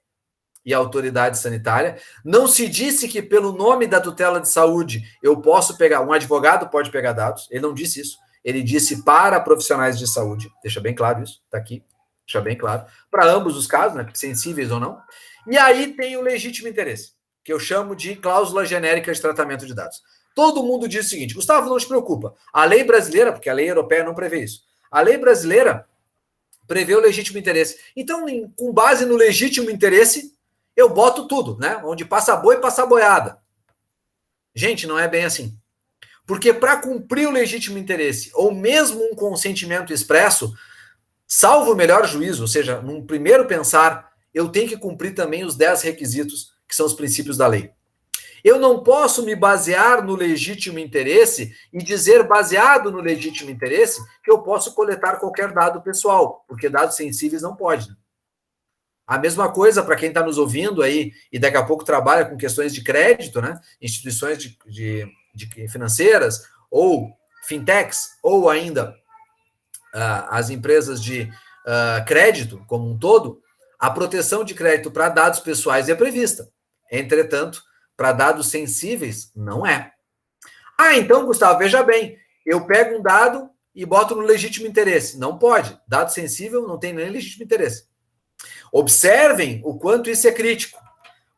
e autoridade sanitária. Não se disse que pelo nome da tutela de saúde eu posso pegar, um advogado pode pegar dados, ele não disse isso, ele disse para profissionais de saúde, deixa bem claro isso, tá aqui, deixa bem claro, para ambos os casos, né, sensíveis ou não. E aí tem o legítimo interesse, que eu chamo de cláusula genérica de tratamento de dados. Todo mundo diz o seguinte, Gustavo, não te preocupa, a lei brasileira, porque a lei europeia não prevê isso, a lei brasileira prevê o legítimo interesse. Então, com base no legítimo interesse, eu boto tudo, né? Onde passa boi, passa boiada. Gente, não é bem assim. Porque para cumprir o legítimo interesse, ou mesmo um consentimento expresso, salvo o melhor juízo, ou seja, num primeiro pensar, eu tenho que cumprir também os 10 requisitos, que são os princípios da lei. Eu não posso me basear no legítimo interesse e dizer, baseado no legítimo interesse, que eu posso coletar qualquer dado pessoal, porque dados sensíveis não pode, né? A mesma coisa para quem está nos ouvindo aí e daqui a pouco trabalha com questões de crédito, né? Instituições de financeiras, ou fintechs, ou ainda as empresas de crédito como um todo, a proteção de crédito para dados pessoais é prevista. Entretanto, para dados sensíveis, não é. Ah, então, Gustavo, veja bem, eu pego um dado e boto no legítimo interesse. Não pode. Dado sensível não tem nem legítimo interesse. Observem o quanto isso é crítico,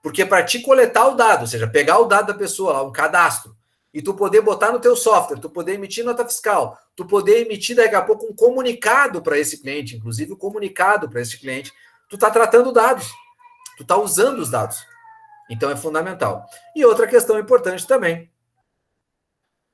porque para te coletar o dado, ou seja, pegar o dado da pessoa, um cadastro, e tu poder botar no teu software, tu poder emitir nota fiscal, tu poder emitir daqui a pouco um comunicado para esse cliente, inclusive um comunicado para esse cliente, tu está tratando dados, tu está usando os dados. Então é fundamental. E outra questão importante também,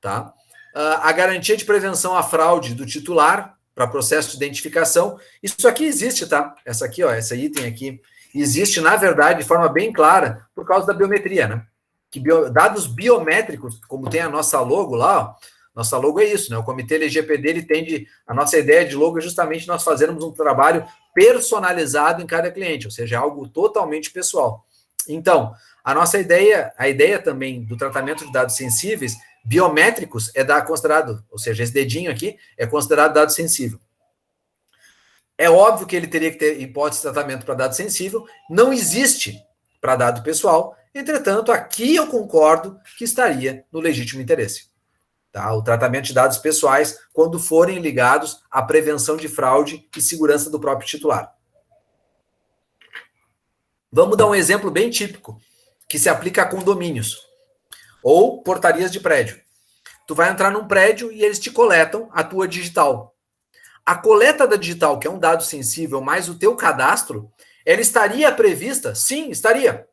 tá? A garantia de prevenção à fraude do titular para processo de identificação. Isso aqui existe, tá? Essa aqui, ó, esse item aqui, existe, na verdade, de forma bem clara, por causa da biometria, né? Que dados biométricos, como tem a nossa logo lá, ó, nossa logo é isso, né? O Comitê LGPD, ele tende, a nossa ideia de logo é justamente nós fazermos um trabalho personalizado em cada cliente, ou seja, algo totalmente pessoal. Então, a nossa ideia, a ideia também do tratamento de dados sensíveis, biométricos, é considerado, ou seja, esse dedinho aqui é considerado dado sensível. É óbvio que ele teria que ter hipótese de tratamento para dado sensível, não existe para dado pessoal, entretanto, aqui eu concordo que estaria no legítimo interesse. Tá? O tratamento de dados pessoais quando forem ligados à prevenção de fraude e segurança do próprio titular. Vamos dar um exemplo bem típico, que se aplica a condomínios ou portarias de prédio. Tu vai entrar num prédio e eles te coletam a tua digital. A coleta da digital, que é um dado sensível, mais o teu cadastro, ela estaria prevista? Sim, estaria.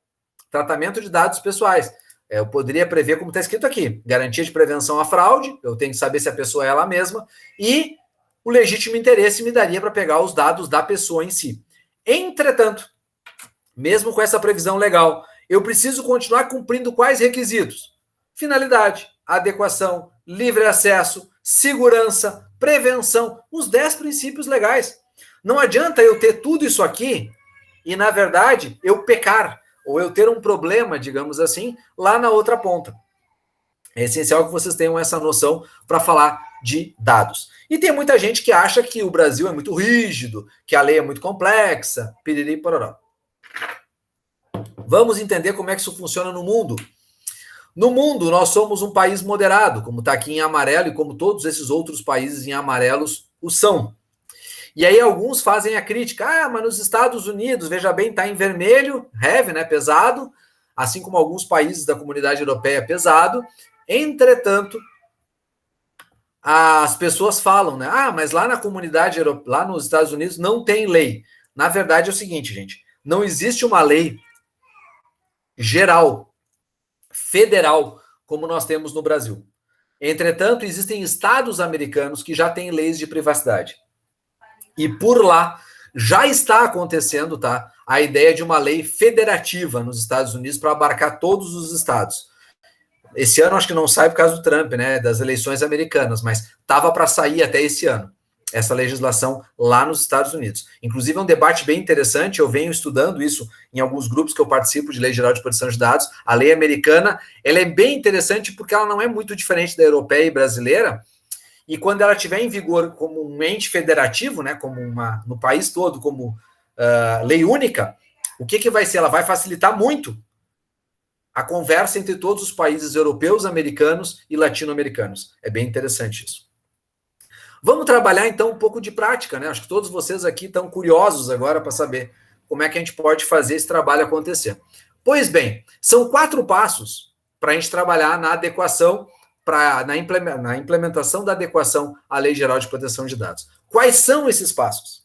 Tratamento de dados pessoais. Eu poderia prever, como está escrito aqui, garantia de prevenção à fraude, eu tenho que saber se a pessoa é ela mesma, e o legítimo interesse me daria para pegar os dados da pessoa em si. Entretanto, mesmo com essa previsão legal, eu preciso continuar cumprindo quais requisitos? Finalidade, adequação, livre acesso, segurança, prevenção, os 10 princípios legais. Não adianta eu ter tudo isso aqui e, na verdade, eu pecar, ou eu ter um problema, digamos assim, lá na outra ponta. É essencial que vocês tenham essa noção para falar de dados. E tem muita gente que acha que o Brasil é muito rígido, que a lei é muito complexa, piriri pororó. Vamos entender como é que isso funciona no mundo. No mundo, nós somos um país moderado, como está aqui em amarelo e como todos esses outros países em amarelos o são. E aí alguns fazem a crítica, mas nos Estados Unidos, veja bem, está em vermelho, heavy, né, pesado, assim como alguns países da comunidade europeia, pesado. Entretanto, as pessoas falam, né, mas lá na comunidade europeia, lá nos Estados Unidos não tem lei. Na verdade é o seguinte, gente, não existe uma lei geral, federal, como nós temos no Brasil. Entretanto, existem estados americanos que já têm leis de privacidade. E por lá já está acontecendo, tá, a ideia de uma lei federativa nos Estados Unidos para abarcar todos os estados. Esse ano acho que não sai por causa do Trump, né, das eleições americanas, mas estava para sair até esse ano, essa legislação lá nos Estados Unidos. Inclusive é um debate bem interessante, eu venho estudando isso em alguns grupos que eu participo de Lei Geral de Proteção de Dados. A lei americana, ela é bem interessante porque ela não é muito diferente da europeia e brasileira, e quando ela estiver em vigor como um ente federativo, né, como no país todo, como lei única, o que vai ser? Ela vai facilitar muito a conversa entre todos os países europeus, americanos e latino-americanos. É bem interessante isso. Vamos trabalhar, então, um pouco de prática, né? Acho que todos vocês aqui estão curiosos agora para saber como é que a gente pode fazer esse trabalho acontecer. Pois bem, são 4 passos para a gente trabalhar na adequação, na implementação da adequação à Lei Geral de Proteção de Dados. Quais são esses passos?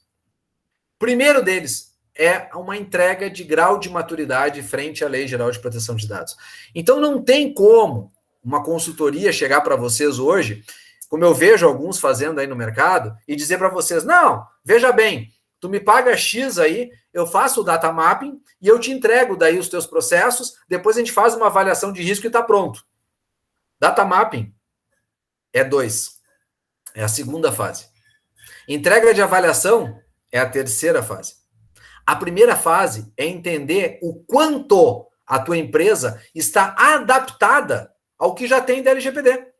O primeiro deles é uma entrega de grau de maturidade frente à Lei Geral de Proteção de Dados. Então, não tem como uma consultoria chegar para vocês hoje, como eu vejo alguns fazendo aí no mercado, e dizer para vocês, não, veja bem, tu me paga X aí, eu faço o data mapping e eu te entrego daí os teus processos, depois a gente faz uma avaliação de risco e está pronto. Data mapping é 2, é a segunda fase. Entrega de avaliação é a terceira fase. A primeira fase é entender o quanto a tua empresa está adaptada ao que já tem da LGPD.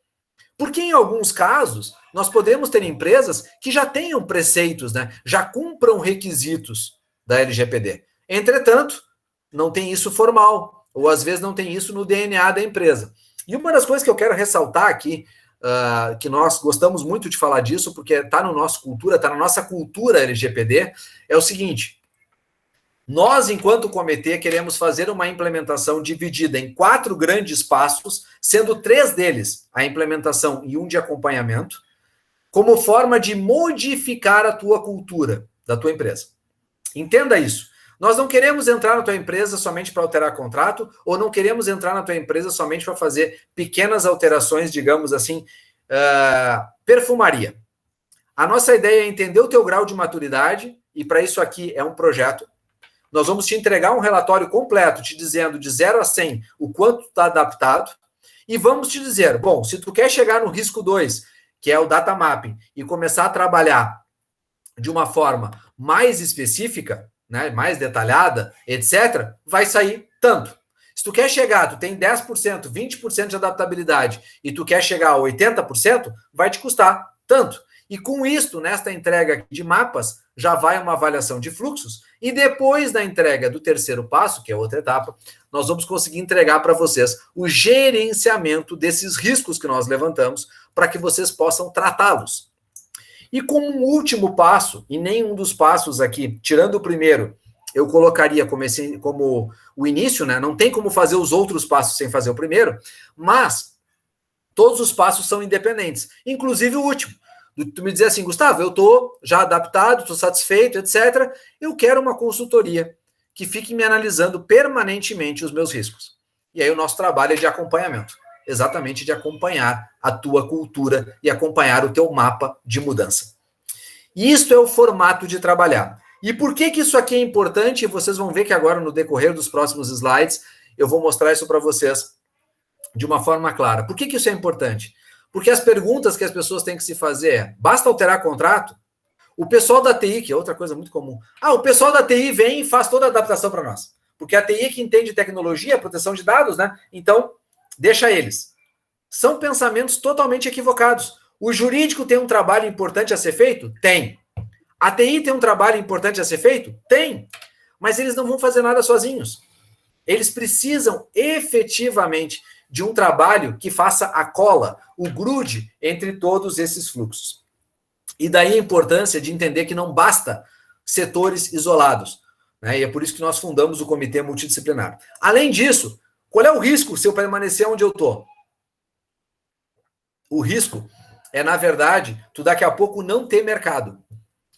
Porque em alguns casos, nós podemos ter empresas que já tenham preceitos, né? Já cumpram requisitos da LGPD. Entretanto, não tem isso formal, ou às vezes não tem isso no DNA da empresa. E uma das coisas que eu quero ressaltar aqui, que nós gostamos muito de falar disso, porque está na nossa cultura LGPD, é o seguinte: Nós, enquanto comitê, queremos fazer uma implementação dividida em 4 grandes passos, sendo 3 deles a implementação e um de acompanhamento, como forma de modificar a tua cultura da tua empresa. Entenda isso. Nós não queremos entrar na tua empresa somente para alterar contrato, ou não queremos entrar na tua empresa somente para fazer pequenas alterações, digamos assim, perfumaria. A nossa ideia é entender o teu grau de maturidade, e para isso aqui é um projeto. Nós vamos te entregar um relatório completo, te dizendo de 0 a 100 o quanto tu está adaptado, e vamos te dizer, bom, se tu quer chegar no risco 2, que é o data mapping, e começar a trabalhar de uma forma mais específica, né, mais detalhada, etc., vai sair tanto. Se tu quer chegar, tu tem 10%, 20% de adaptabilidade, e tu quer chegar a 80%, vai te custar tanto. E com isto, nesta entrega de mapas, já vai uma avaliação de fluxos, e depois da entrega do terceiro passo, que é outra etapa, nós vamos conseguir entregar para vocês o gerenciamento desses riscos que nós levantamos, para que vocês possam tratá-los. E como um último passo, e nenhum dos passos aqui, tirando o primeiro, eu colocaria como o início, né? Não tem como fazer os outros passos sem fazer o primeiro, mas todos os passos são independentes, inclusive o último. Tu me dizer assim, Gustavo, eu estou já adaptado, estou satisfeito, etc. Eu quero uma consultoria que fique me analisando permanentemente os meus riscos. E aí o nosso trabalho é de acompanhamento, exatamente de acompanhar a tua cultura e acompanhar o teu mapa de mudança. E isso é o formato de trabalhar. E por que isso aqui é importante? Vocês vão ver que agora, no decorrer dos próximos slides, eu vou mostrar isso para vocês de uma forma clara. Por que isso é importante? Porque as perguntas que as pessoas têm que se fazer é, basta alterar contrato? O pessoal da TI, que é outra coisa muito comum, o pessoal da TI vem e faz toda a adaptação para nós. Porque a TI é que entende tecnologia, proteção de dados, né? Então, deixa eles. São pensamentos totalmente equivocados. O jurídico tem um trabalho importante a ser feito? Tem. A TI tem um trabalho importante a ser feito? Tem. Mas eles não vão fazer nada sozinhos. Eles precisam efetivamente de um trabalho que faça a cola, o grude entre todos esses fluxos. E daí a importância de entender que não basta setores isolados, né? E é por isso que nós fundamos o Comitê Multidisciplinar. Além disso, qual é o risco se eu permanecer onde eu estou? O risco é, na verdade, tu daqui a pouco não ter mercado.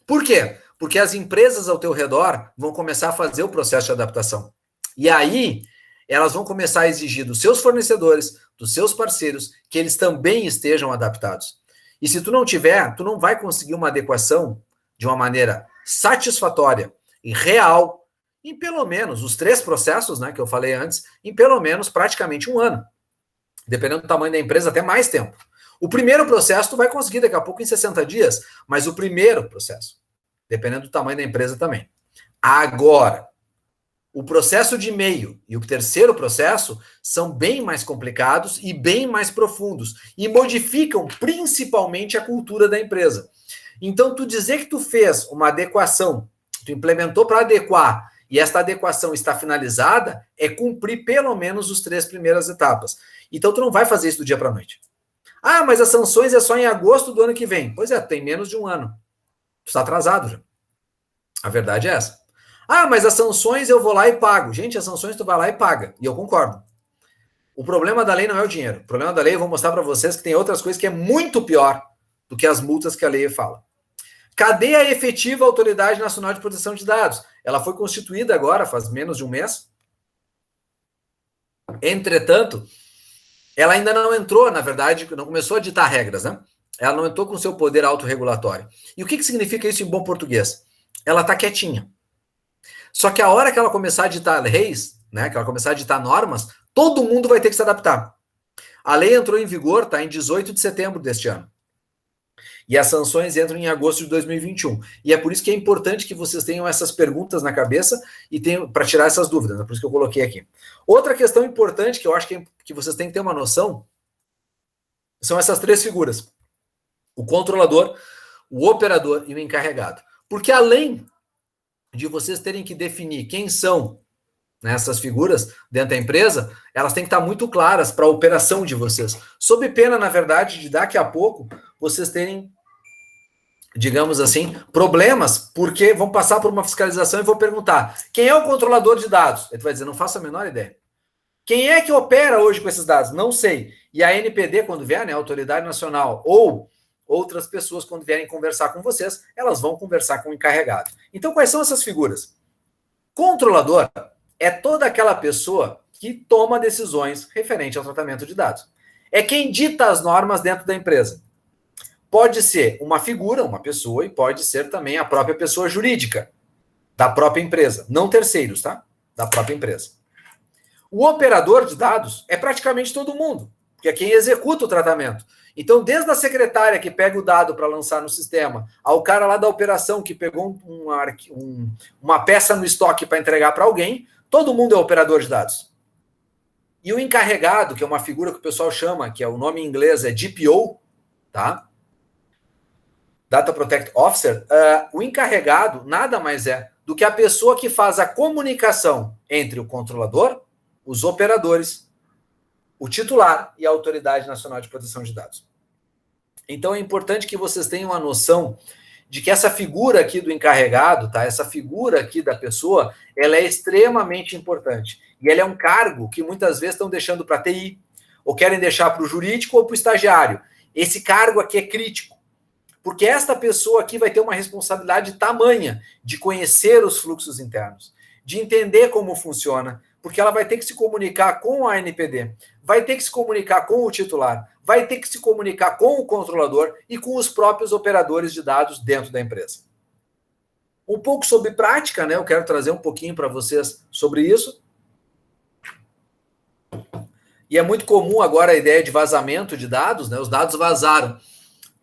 Por quê? Porque as empresas ao teu redor vão começar a fazer o processo de adaptação. E aí, elas vão começar a exigir dos seus fornecedores, dos seus parceiros, que eles também estejam adaptados. E se tu não tiver, tu não vai conseguir uma adequação de uma maneira satisfatória e real em pelo menos os 3 processos, né, que eu falei antes, em pelo menos praticamente 1 ano. Dependendo do tamanho da empresa, até mais tempo. O primeiro processo tu vai conseguir daqui a pouco em 60 dias, mas o primeiro processo, dependendo do tamanho da empresa também. Agora, o processo de meio e o terceiro processo são bem mais complicados e bem mais profundos e modificam principalmente a cultura da empresa. Então, tu dizer que tu fez uma adequação, tu implementou para adequar e esta adequação está finalizada, é cumprir pelo menos as 3 primeiras etapas. Então, tu não vai fazer isso do dia para a noite. Mas as sanções é só em agosto do ano que vem. Pois é, tem menos de 1 ano. Tu está atrasado já. A verdade é essa. Mas as sanções eu vou lá e pago. Gente, as sanções tu vai lá e paga. E eu concordo. O problema da lei não é o dinheiro. O problema da lei eu vou mostrar para vocês que tem outras coisas que é muito pior do que as multas que a lei fala. Cadê a efetiva Autoridade Nacional de Proteção de Dados? Ela foi constituída agora, faz menos de 1 mês. Entretanto, ela ainda não entrou, na verdade, não começou a ditar regras, né? Ela não entrou com seu poder autorregulatório. E o que significa isso em bom português? Ela está quietinha. Só que a hora que ela começar a ditar leis, né, que ela começar a ditar normas, todo mundo vai ter que se adaptar. A lei entrou em vigor, tá, em 18 de setembro deste ano. E as sanções entram em agosto de 2021. E é por isso que é importante que vocês tenham essas perguntas na cabeça e tenham para tirar essas dúvidas. É por isso que eu coloquei aqui. Outra questão importante que eu acho que vocês têm que ter uma noção são essas 3 figuras. O controlador, o operador e o encarregado. Porque além de vocês terem que definir quem são essas figuras dentro da empresa, elas têm que estar muito claras para a operação de vocês. Sob pena, na verdade, de daqui a pouco vocês terem digamos assim, problemas, porque vão passar por uma fiscalização e vou perguntar, quem é o controlador de dados? Ele vai dizer, não faço a menor ideia. Quem é que opera hoje com esses dados? Não sei. E a NPD, quando vier, né, a Autoridade Nacional, ou outras pessoas, quando vierem conversar com vocês, elas vão conversar com o encarregado. Então, quais são essas figuras? Controlador é toda aquela pessoa que toma decisões referente ao tratamento de dados. É quem dita as normas dentro da empresa. Pode ser uma figura, uma pessoa, e pode ser também a própria pessoa jurídica da própria empresa. Não terceiros, tá? Da própria empresa. O operador de dados é praticamente todo mundo, que é quem executa o tratamento. Então, desde a secretária que pega o dado para lançar no sistema, ao cara lá da operação que pegou uma peça no estoque para entregar para alguém, todo mundo é operador de dados. E o encarregado, que é uma figura que o pessoal chama, que é o nome em inglês é DPO, tá? Data Protect Officer, o encarregado nada mais é do que a pessoa que faz a comunicação entre o controlador, os operadores, o titular e a Autoridade Nacional de Proteção de Dados. Então é importante que vocês tenham a noção de que essa figura aqui do encarregado, tá? Essa figura aqui da pessoa, ela é extremamente importante. E ela é um cargo que muitas vezes estão deixando para a TI, ou querem deixar para o jurídico ou para o estagiário. Esse cargo aqui é crítico, porque esta pessoa aqui vai ter uma responsabilidade tamanha de conhecer os fluxos internos, de entender como funciona, porque ela vai ter que se comunicar com a ANPD, vai ter que se comunicar com o titular, vai ter que se comunicar com o controlador e com os próprios operadores de dados dentro da empresa. Um pouco sobre prática, né? Eu quero trazer um pouquinho para vocês sobre isso. E é muito comum agora a ideia de vazamento de dados, né? Os dados vazaram.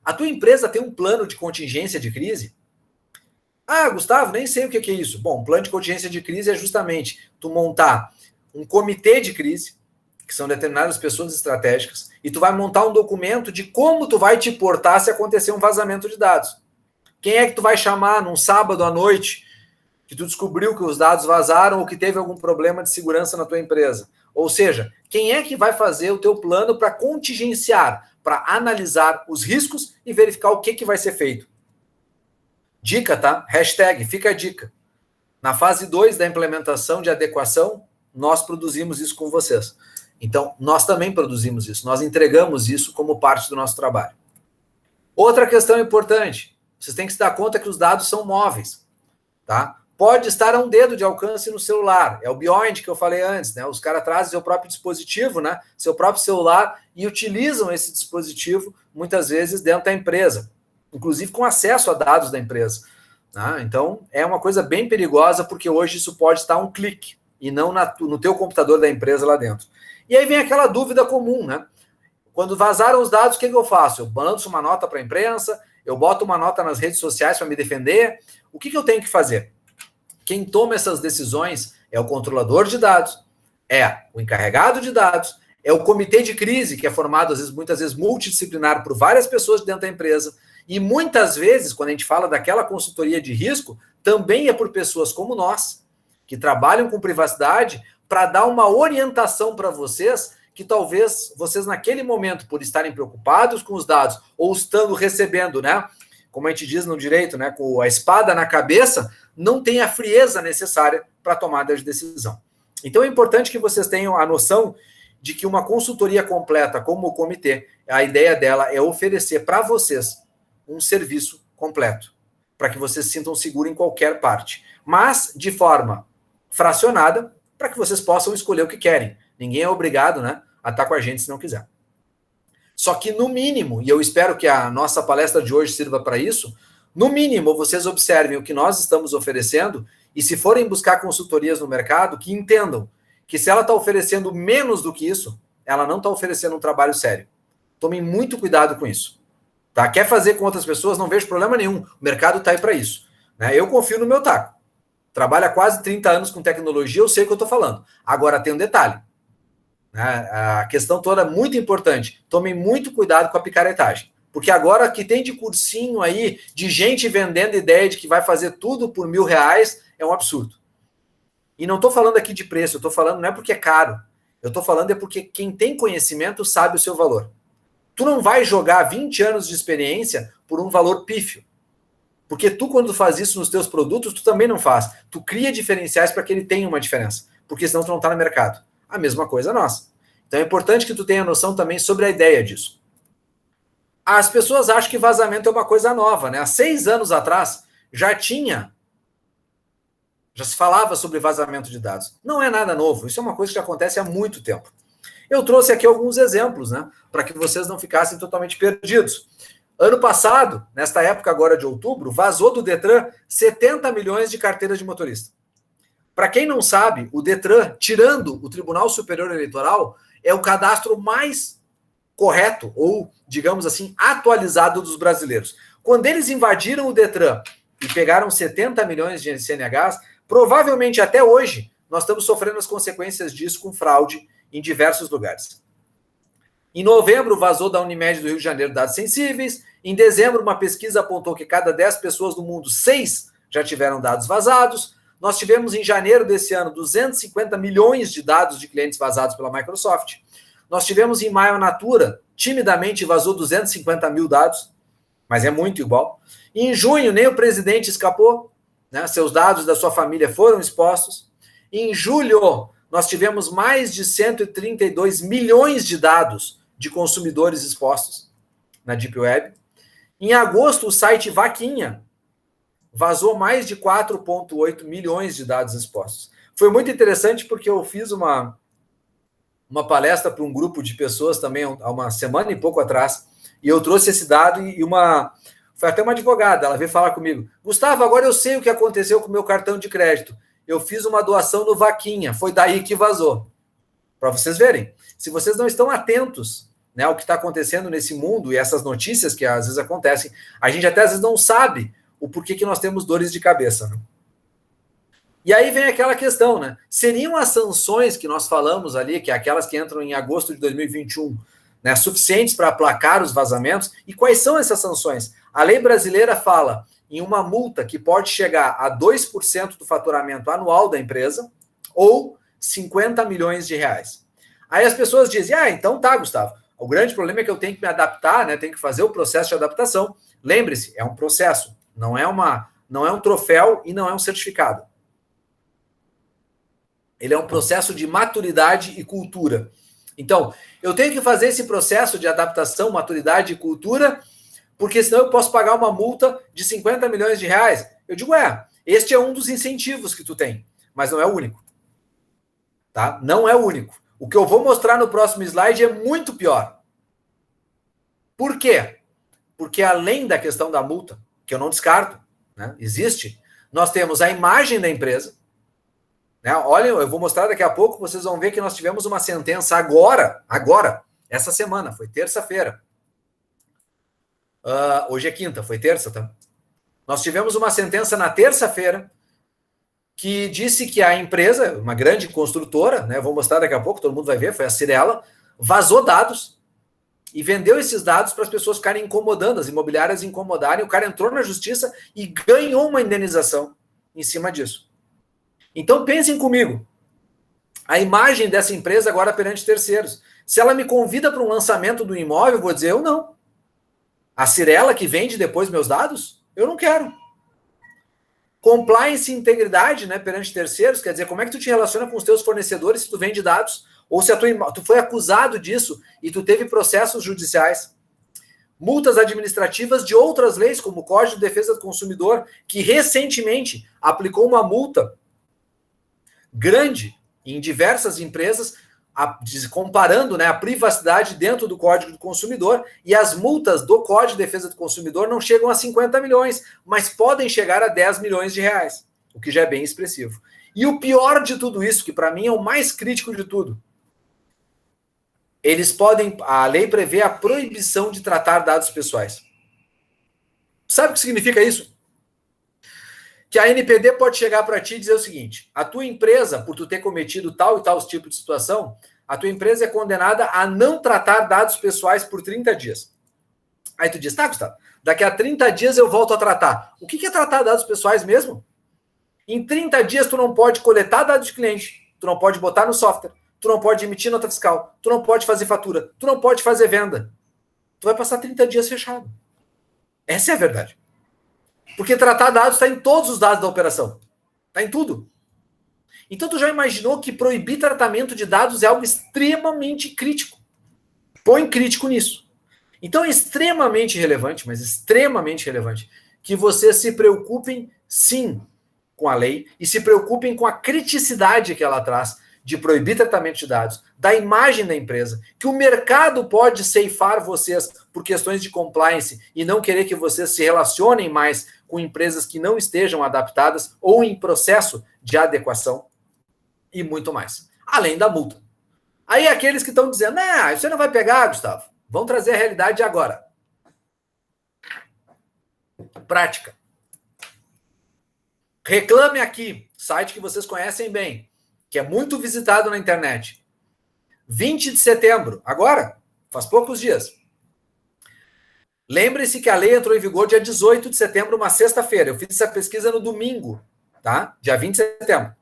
A tua empresa tem um plano de contingência de crise? Ah, Gustavo, nem sei o que é isso. Bom, plano de contingência de crise é justamente tu montar um comitê de crise, que são determinadas pessoas estratégicas, e tu vai montar um documento de como tu vai te portar se acontecer um vazamento de dados. Quem é que tu vai chamar num sábado à noite que tu descobriu que os dados vazaram ou que teve algum problema de segurança na tua empresa? Ou seja, quem é que vai fazer o teu plano para contingenciar, para analisar os riscos e verificar o que vai ser feito? Dica, tá? Hashtag, fica a dica. Na fase 2 da implementação de adequação, nós produzimos isso com vocês. Então, nós também produzimos isso, nós entregamos isso como parte do nosso trabalho. Outra questão importante, vocês têm que se dar conta que os dados são móveis, tá? Pode estar a um dedo de alcance no celular, é o Beyond que eu falei antes, né? Os caras trazem seu próprio dispositivo, né? Seu próprio celular e utilizam esse dispositivo, muitas vezes, dentro da empresa, inclusive com acesso a dados da empresa. Tá? Então, é uma coisa bem perigosa, porque hoje isso pode estar a um clique, e não no teu computador da empresa lá dentro. E aí vem aquela dúvida comum, né? Quando vazaram os dados, o que eu faço? Eu lanço uma nota para a imprensa, eu boto uma nota nas redes sociais para me defender. O que eu tenho que fazer? Quem toma essas decisões é o controlador de dados, é o encarregado de dados, é o comitê de crise, que é formado, muitas vezes, multidisciplinar por várias pessoas dentro da empresa. E muitas vezes, quando a gente fala daquela consultoria de risco, também é por pessoas como nós, que trabalham com privacidade, para dar uma orientação para vocês, que talvez vocês naquele momento, por estarem preocupados com os dados, ou estando recebendo, né, como a gente diz no direito, né, com a espada na cabeça, não tem a frieza necessária para tomada de decisão. Então é importante que vocês tenham a noção de que uma consultoria completa, como o comitê, a ideia dela é oferecer para vocês um serviço completo, para que vocês se sintam seguros em qualquer parte, mas de forma fracionada, para que vocês possam escolher o que querem. Ninguém é obrigado, né, a estar com a gente se não quiser. Só que, no mínimo, e eu espero que a nossa palestra de hoje sirva para isso, no mínimo, vocês observem o que nós estamos oferecendo e, se forem buscar consultorias no mercado, que entendam que, se ela está oferecendo menos do que isso, ela não está oferecendo um trabalho sério. Tomem muito cuidado com isso. Tá? Quer fazer com outras pessoas, não vejo problema nenhum. O mercado está aí para isso. Né? Eu confio no meu taco. Trabalho há quase 30 anos com tecnologia, eu sei o que eu estou falando. Agora, tem um detalhe. Né? A questão toda é muito importante. Tomem muito cuidado com a picaretagem. Porque agora que tem de cursinho aí, de gente vendendo ideia de que vai fazer tudo por R$1.000, é um absurdo. E não estou falando aqui de preço, eu estou falando não é porque é caro. Eu estou falando é porque quem tem conhecimento sabe o seu valor. Tu não vai jogar 20 anos de experiência por um valor pífio. Porque tu, quando faz isso nos teus produtos, tu também não faz. Tu cria diferenciais para que ele tenha uma diferença. Porque senão tu não está no mercado. A mesma coisa nós. Então é importante que tu tenha noção também sobre a ideia disso. As pessoas acham que vazamento é uma coisa nova, né? Há 6 anos atrás já se falava sobre vazamento de dados. Não é nada novo. Isso é uma coisa que acontece há muito tempo. Eu trouxe aqui alguns exemplos, né? Para que vocês não ficassem totalmente perdidos. Ano passado, nesta época agora de outubro, vazou do Detran 70 milhões de carteiras de motorista. Para quem não sabe, o Detran, tirando o Tribunal Superior Eleitoral, é o cadastro mais correto, ou, digamos assim, atualizado dos brasileiros. Quando eles invadiram o Detran e pegaram 70 milhões de CNHs, provavelmente até hoje, nós estamos sofrendo as consequências disso com fraude em diversos lugares. Em novembro, vazou da Unimed do Rio de Janeiro dados sensíveis. Em dezembro, uma pesquisa apontou que cada 10 pessoas no mundo, 6 já tiveram dados vazados. Nós tivemos em janeiro desse ano 250 milhões de dados de clientes vazados pela Microsoft. Nós tivemos em maio a Natura, timidamente vazou 250 mil dados, mas é muito igual. E em junho, nem o presidente escapou, né? Seus dados da sua família foram expostos. Em julho, nós tivemos mais de 132 milhões de dados de consumidores expostos na Deep Web. Em agosto, o site Vaquinha vazou mais de 4,8 milhões de dados expostos. Foi muito interessante porque eu fiz uma palestra para um grupo de pessoas também há uma semana e pouco atrás, e eu trouxe esse dado foi até uma advogada, ela veio falar comigo. Gustavo, agora eu sei o que aconteceu com o meu cartão de crédito. Eu fiz uma doação no Vaquinha, foi daí que vazou. Para vocês verem, se vocês não estão atentos, né, ao que está acontecendo nesse mundo e essas notícias que às vezes acontecem, a gente até às vezes não sabe o porquê que nós temos dores de cabeça. Né? E aí vem aquela questão, né? Seriam as sanções que nós falamos ali, que é aquelas que entram em agosto de 2021, né, suficientes para aplacar os vazamentos? E quais são essas sanções? A lei brasileira fala em uma multa que pode chegar a 2% do faturamento anual da empresa ou 50 milhões de reais. Aí as pessoas dizem, então tá, Gustavo, o grande problema é que eu tenho que me adaptar, né, tenho que fazer o processo de adaptação. Lembre-se, é um processo, não é um troféu e não é um certificado. Ele é um processo de maturidade e cultura. Então, eu tenho que fazer esse processo de adaptação, maturidade e cultura, porque senão eu posso pagar uma multa de 50 milhões de reais. Eu digo, este é um dos incentivos que tu tem, mas não é o único. Tá? Não é o único. O que eu vou mostrar no próximo slide é muito pior. Por quê? Porque além da questão da multa, que eu não descarto, né, existe, nós temos a imagem da empresa. Né? Olha, eu vou mostrar daqui a pouco, vocês vão ver que nós tivemos uma sentença agora, essa semana, foi terça-feira. Hoje é quinta, foi terça, tá? Nós tivemos uma sentença na terça-feira que disse que a empresa, uma grande construtora, né, vou mostrar daqui a pouco, todo mundo vai ver, foi a Cirela, vazou dados e vendeu esses dados para as pessoas ficarem incomodando, as imobiliárias incomodarem, o cara entrou na justiça e ganhou uma indenização em cima disso. Então pensem comigo, a imagem dessa empresa agora perante terceiros. Se ela me convida para um lançamento do imóvel, eu vou dizer, eu não. A Cirela que vende depois meus dados? Eu não quero. Compliance e integridade, né, perante terceiros, quer dizer, como é que tu te relaciona com os teus fornecedores se tu vende dados? Ou se tu foi acusado disso e tu teve processos judiciais? Multas administrativas de outras leis, como o Código de Defesa do Consumidor, que recentemente aplicou uma multa grande em diversas empresas, comparando, né, a privacidade dentro do Código do Consumidor, e as multas do Código de Defesa do Consumidor não chegam a 50 milhões, mas podem chegar a 10 milhões de reais, o que já é bem expressivo. E o pior de tudo isso, que para mim é o mais crítico de tudo, a lei prevê a proibição de tratar dados pessoais. Sabe o que significa isso? Que a NPD pode chegar para ti e dizer o seguinte, a tua empresa, por tu ter cometido tal e tal tipo de situação, a tua empresa é condenada a não tratar dados pessoais por 30 dias. Aí tu diz, tá, Gustavo, daqui a 30 dias eu volto a tratar. O que é tratar dados pessoais mesmo? Em 30 dias tu não pode coletar dados de cliente, tu não pode botar no software, tu não pode emitir nota fiscal, tu não pode fazer fatura, tu não pode fazer venda. Tu vai passar 30 dias fechado. Essa é a verdade. Porque tratar dados está em todos os dados da operação. Está em tudo. Então, tu já imaginou que proibir tratamento de dados é algo extremamente crítico? Põe crítico nisso. Então, é extremamente relevante, mas extremamente relevante, que vocês se preocupem, sim, com a lei e se preocupem com a criticidade que ela traz de proibir tratamento de dados, da imagem da empresa, que o mercado pode ceifar vocês por questões de compliance e não querer que vocês se relacionem mais com empresas que não estejam adaptadas ou em processo de adequação e muito mais. Além da multa. Aí aqueles que estão dizendo, não, você não vai pegar, Gustavo. Vamos trazer a realidade agora. Prática. Reclame Aqui, site que vocês conhecem bem, que é muito visitado na internet. 20 de setembro, agora, faz poucos dias. Lembre-se que a lei entrou em vigor dia 18 de setembro, uma sexta-feira. Eu fiz essa pesquisa no domingo, tá? Dia 20 de setembro.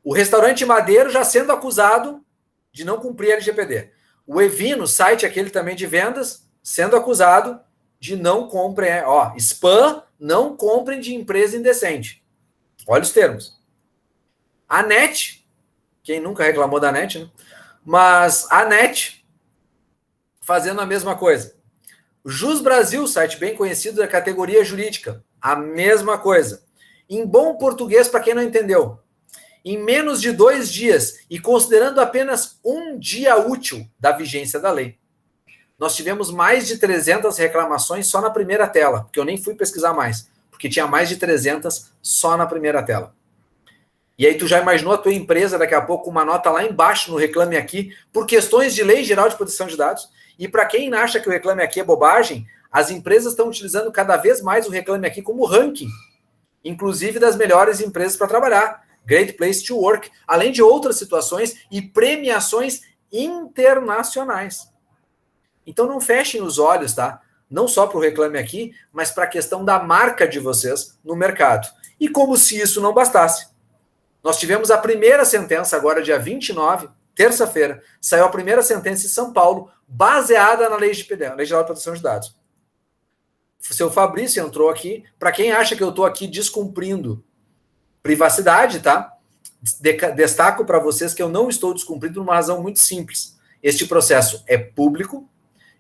O restaurante Madeiro já sendo acusado de não cumprir a LGPD. O Evino, site aquele também de vendas, sendo acusado de não comprem, spam, não comprem de empresa indecente. Olha os termos. A NET, quem nunca reclamou da NET, né? Mas a NET fazendo a mesma coisa. Jus Brasil, site bem conhecido da categoria jurídica, a mesma coisa. Em bom português, para quem não entendeu, em menos de 2 dias e considerando apenas um dia útil da vigência da lei, nós tivemos mais de 300 reclamações só na primeira tela, porque eu nem fui pesquisar mais, porque tinha mais de 300 só na primeira tela. E aí tu já imaginou a tua empresa daqui a pouco com uma nota lá embaixo no Reclame Aqui por questões de Lei Geral de Proteção de Dados? E para quem acha que o Reclame Aqui é bobagem, as empresas estão utilizando cada vez mais o Reclame Aqui como ranking, inclusive das melhores empresas para trabalhar. Great Place to Work, além de outras situações e premiações internacionais. Então não fechem os olhos, tá? Não só para o Reclame Aqui, mas para a questão da marca de vocês no mercado. E como se isso não bastasse, nós tivemos a primeira sentença agora, dia 29, terça-feira, saiu a primeira sentença em São Paulo, baseada na Lei Geral de Proteção de Dados. O seu Fabrício entrou aqui. Para quem acha que eu estou aqui descumprindo privacidade, tá? Destaco para vocês que eu não estou descumprindo por uma razão muito simples. Este processo é público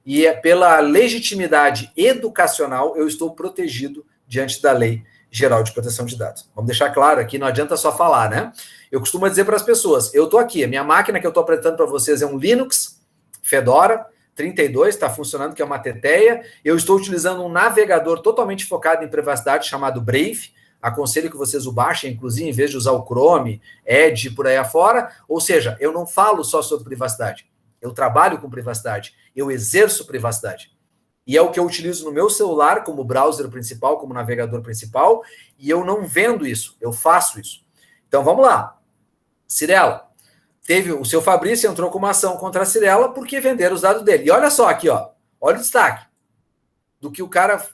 e é pela legitimidade educacional eu estou protegido diante da Lei Geral de Proteção de Dados. Vamos deixar claro aqui, não adianta só falar, né? Eu costumo dizer para as pessoas, eu estou aqui, a minha máquina que eu estou apresentando para vocês é um Linux Fedora 32, está funcionando, que é uma teteia. Eu estou utilizando um navegador totalmente focado em privacidade chamado Brave. Aconselho que vocês o baixem, inclusive, em vez de usar o Chrome, Edge, por aí afora. Ou seja, eu não falo só sobre privacidade. Eu trabalho com privacidade. Eu exerço privacidade. E é o que eu utilizo no meu celular como browser principal, como navegador principal. E eu não vendo isso. Eu faço isso. Então, vamos lá. Cirela. O seu Fabrício entrou com uma ação contra a Cirela porque venderam os dados dele. E olha só aqui, ó. Olha o destaque do que o cara...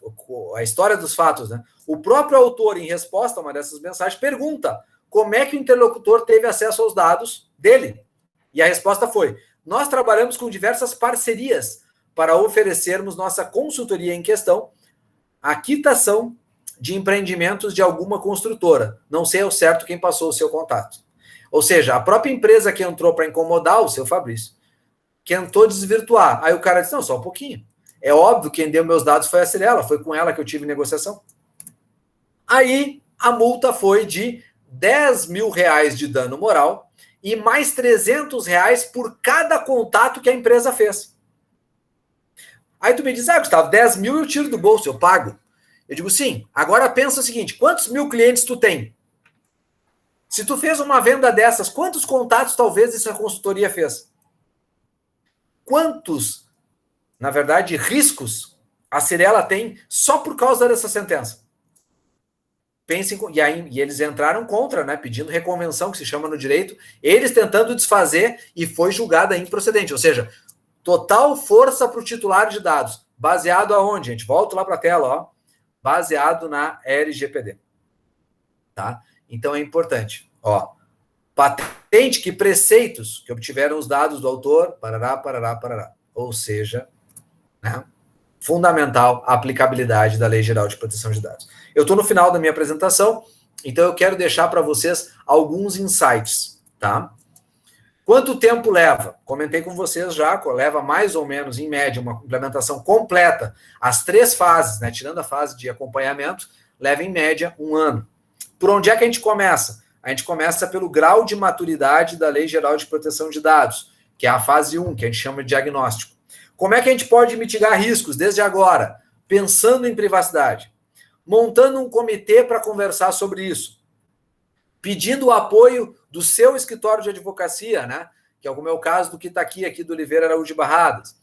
A história dos fatos, né? O próprio autor, em resposta a uma dessas mensagens, pergunta como é que o interlocutor teve acesso aos dados dele. E a resposta foi: nós trabalhamos com diversas parcerias para oferecermos nossa consultoria em questão, a quitação de empreendimentos de alguma construtora. Não sei ao certo quem passou o seu contato. Ou seja, a própria empresa que entrou para incomodar o seu Fabrício, que tentou desvirtuar. Aí o cara disse, não, só um pouquinho. É óbvio que quem deu meus dados foi a Cirela, foi com ela que eu tive negociação. Aí a multa foi de R$10 mil de dano moral e mais R$300 por cada contato que a empresa fez. Aí tu me diz, Gustavo, 10 mil eu tiro do bolso, eu pago. Eu digo, sim. Agora pensa o seguinte, quantos mil clientes tu tem? Se tu fez uma venda dessas, quantos contatos talvez essa consultoria fez? Quantos, na verdade, riscos a Cirela tem só por causa dessa sentença? Pensem, e eles entraram contra, né, pedindo reconvenção, que se chama no direito, eles tentando desfazer e foi julgada improcedente. Ou seja, total força para o titular de dados. Baseado aonde, gente? Volto lá para a tela, ó. Baseado na LGPD. Tá? Então é importante. Ó, patente que preceitos que obtiveram os dados do autor, parará, parará, parará. Ou seja, né, fundamental a aplicabilidade da Lei Geral de Proteção de Dados. Eu estou no final da minha apresentação, então eu quero deixar para vocês alguns insights, tá? Quanto tempo leva? Comentei com vocês já, leva mais ou menos, em média, uma implementação completa, as 3 fases, né, tirando a fase de acompanhamento, leva em média 1 ano. Por onde é que a gente começa? A gente começa pelo grau de maturidade da Lei Geral de Proteção de Dados, que é a fase 1, que a gente chama de diagnóstico. Como é que a gente pode mitigar riscos desde agora? Pensando em privacidade. Montando um comitê para conversar sobre isso. Pedindo o apoio do seu escritório de advocacia, né? Que é o meu caso do Kitaqui, aqui do Oliveira Araújo de Barradas.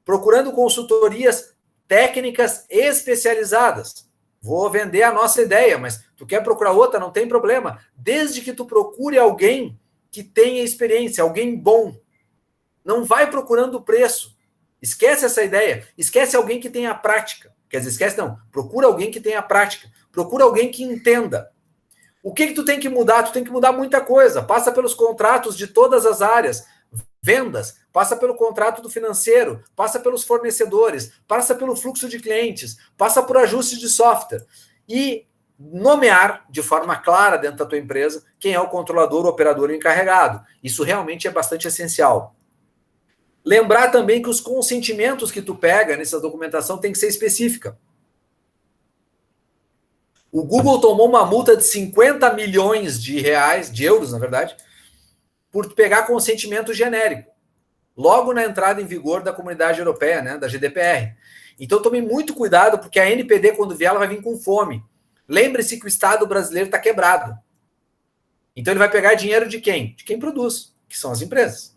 Procurando consultorias técnicas especializadas. Vou vender a nossa ideia, mas tu quer procurar outra, não tem problema. Desde que tu procure alguém que tenha experiência, alguém bom. Não vai procurando o preço. Esquece essa ideia. Esquece alguém que tenha prática. Quer dizer, esquece não. Procura alguém que tenha prática. Procura alguém que entenda. O que tu tem que mudar? Tu tem que mudar muita coisa. Passa pelos contratos de todas as áreas. Vendas, passa pelo contrato do financeiro, passa pelos fornecedores, passa pelo fluxo de clientes, passa por ajustes de software. E nomear de forma clara dentro da tua empresa quem é o controlador, o operador encarregado. Isso realmente é bastante essencial. Lembrar também que os consentimentos que tu pega nessa documentação tem que ser específica. O Google tomou uma multa de 50 milhões de reais, de euros, na verdade, por pegar consentimento genérico, logo na entrada em vigor da Comunidade Europeia, né, da GDPR. Então tome muito cuidado, porque a NPD, quando vier, ela vai vir com fome. Lembre-se que o Estado brasileiro está quebrado. Então ele vai pegar dinheiro de quem? De quem produz, que são as empresas.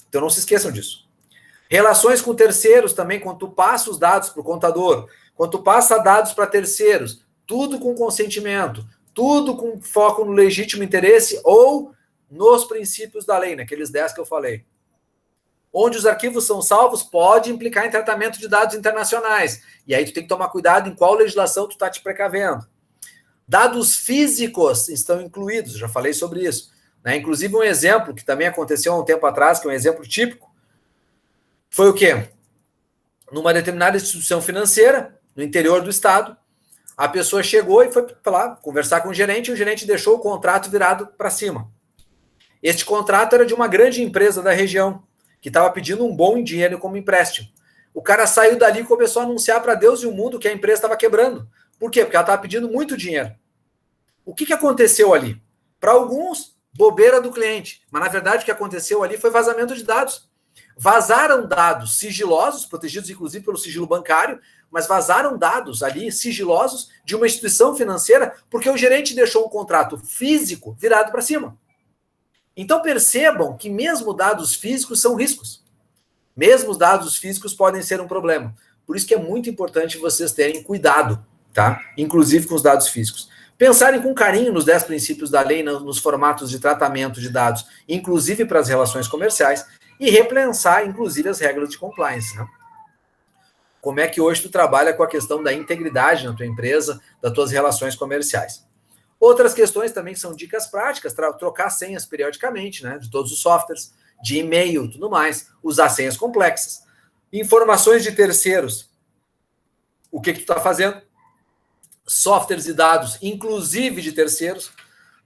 Então não se esqueçam disso. Relações com terceiros também, quando tu passa os dados para o contador, quando tu passa dados para terceiros, tudo com consentimento, tudo com foco no legítimo interesse ou nos princípios da lei, naqueles 10 que eu falei. Onde os arquivos são salvos, pode implicar em tratamento de dados internacionais. E aí tu tem que tomar cuidado em qual legislação tu está te precavendo. Dados físicos estão incluídos, já falei sobre isso. Né? Inclusive um exemplo que também aconteceu há um tempo atrás, que é um exemplo típico, foi o quê? Numa determinada instituição financeira, no interior do estado, a pessoa chegou e foi lá conversar com o gerente deixou o contrato virado para cima. Este contrato era de uma grande empresa da região, que estava pedindo um bom dinheiro como empréstimo. O cara saiu dali e começou a anunciar para Deus e o mundo que a empresa estava quebrando. Por quê? Porque ela estava pedindo muito dinheiro. O que aconteceu ali? Para alguns, bobeira do cliente. Mas, na verdade, o que aconteceu ali foi vazamento de dados. Vazaram dados sigilosos, protegidos inclusive pelo sigilo bancário, mas vazaram dados ali sigilosos de uma instituição financeira porque o gerente deixou um contrato físico virado para cima. Então percebam que mesmo dados físicos são riscos. Mesmo os dados físicos podem ser um problema. Por isso que é muito importante vocês terem cuidado, tá? Inclusive com os dados físicos. Pensarem com carinho nos 10 princípios da lei, nos formatos de tratamento de dados, inclusive para as relações comerciais, e repensar, inclusive, as regras de compliance, né? Como é que hoje tu trabalha com a questão da integridade na tua empresa, das tuas relações comerciais. Outras questões também são dicas práticas, trocar senhas periodicamente, né, de todos os softwares, de e-mail e tudo mais, usar senhas complexas. Informações de terceiros. O que tu está fazendo? Softwares e dados, inclusive de terceiros.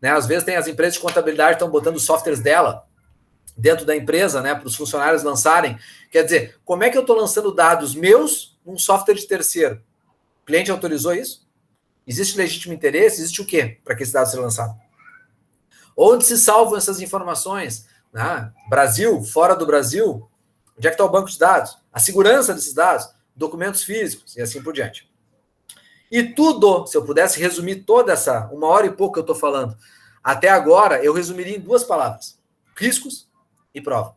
Né, às vezes tem as empresas de contabilidade que estão botando softwares dela dentro da empresa, né, para os funcionários lançarem. Quer dizer, como é que eu estou lançando dados meus num software de terceiro? O cliente autorizou isso? Existe legítimo interesse? Existe o quê para que esse dado seja lançado? Onde se salvam essas informações? Né? Brasil, fora do Brasil, onde é que está o banco de dados? A segurança desses dados, documentos físicos e assim por diante. E tudo, se eu pudesse resumir toda essa 1 hora e pouco que eu estou falando, até agora, eu resumiria em 2 palavras. Riscos e prova.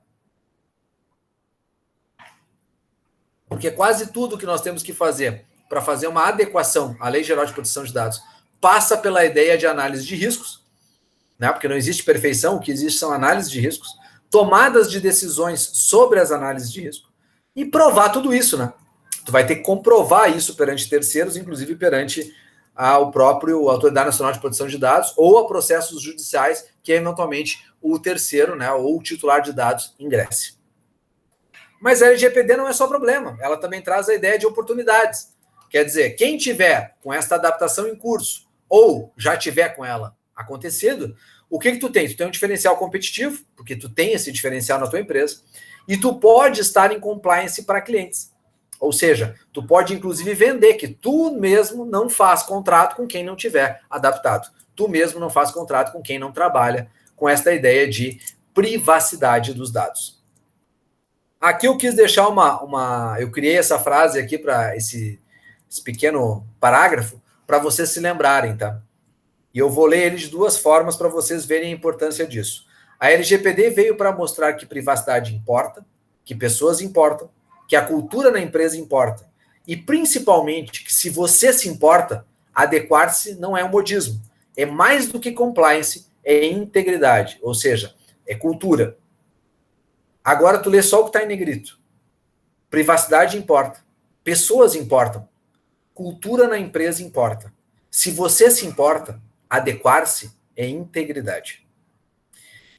Porque quase tudo que nós temos que fazer para fazer uma adequação à Lei Geral de Proteção de Dados passa pela ideia de análise de riscos, né? Porque não existe perfeição, o que existe são análises de riscos, tomadas de decisões sobre as análises de risco e provar tudo isso, né? Tu vai ter que comprovar isso perante terceiros, inclusive perante ao próprio Autoridade Nacional de Proteção de Dados ou a processos judiciais que eventualmente o terceiro, né, ou o titular de dados ingresse. Mas a LGPD não é só problema, ela também traz a ideia de oportunidades. Quer dizer, quem tiver com esta adaptação em curso, ou já tiver com ela acontecido, o que tu tem? Tu tem um diferencial competitivo, porque tu tem esse diferencial na tua empresa, e tu pode estar em compliance para clientes. Ou seja, tu pode inclusive vender que tu mesmo não faz contrato com quem não tiver adaptado. Tu mesmo não faz contrato com quem não trabalha com esta ideia de privacidade dos dados. Aqui eu quis deixar eu criei essa frase aqui para esse pequeno parágrafo para vocês se lembrarem, tá? E eu vou ler ele de duas formas para vocês verem a importância disso. A LGPD veio para mostrar que privacidade importa, que pessoas importam, que a cultura na empresa importa. E principalmente que se você se importa, adequar-se não é um modismo. É mais do que compliance, é integridade. Ou seja, é cultura. Agora tu lê só o que está em negrito. Privacidade importa. Pessoas importam. Cultura na empresa importa. Se você se importa, adequar-se é integridade.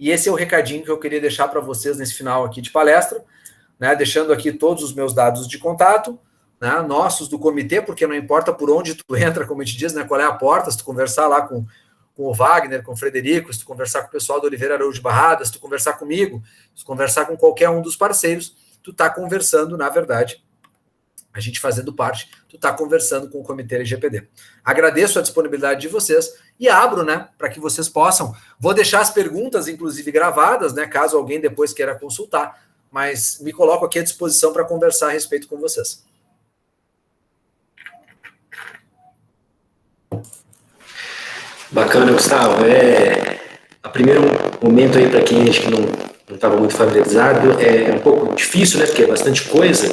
E esse é o recadinho que eu queria deixar para vocês nesse final aqui de palestra, né? Deixando aqui todos os meus dados de contato, né? Nossos do comitê, porque não importa por onde tu entra, como a gente diz, né? Qual é a porta, se tu conversar lá com o Wagner, com o Frederico, se tu conversar com o pessoal do Oliveira Araújo de Barrada, se tu conversar comigo, se tu conversar com qualquer um dos parceiros, tu tá conversando, na verdade, a gente fazendo parte, tu está conversando com o Comitê LGPD. Agradeço a disponibilidade de vocês e abro, né, para que vocês possam. Vou deixar as perguntas, inclusive, gravadas, né, caso alguém depois queira consultar, mas me coloco aqui à disposição para conversar a respeito com vocês. Bacana, Gustavo. A primeiro momento aí, para quem acho que não estava muito familiarizado, é um pouco difícil, né, porque é bastante coisa,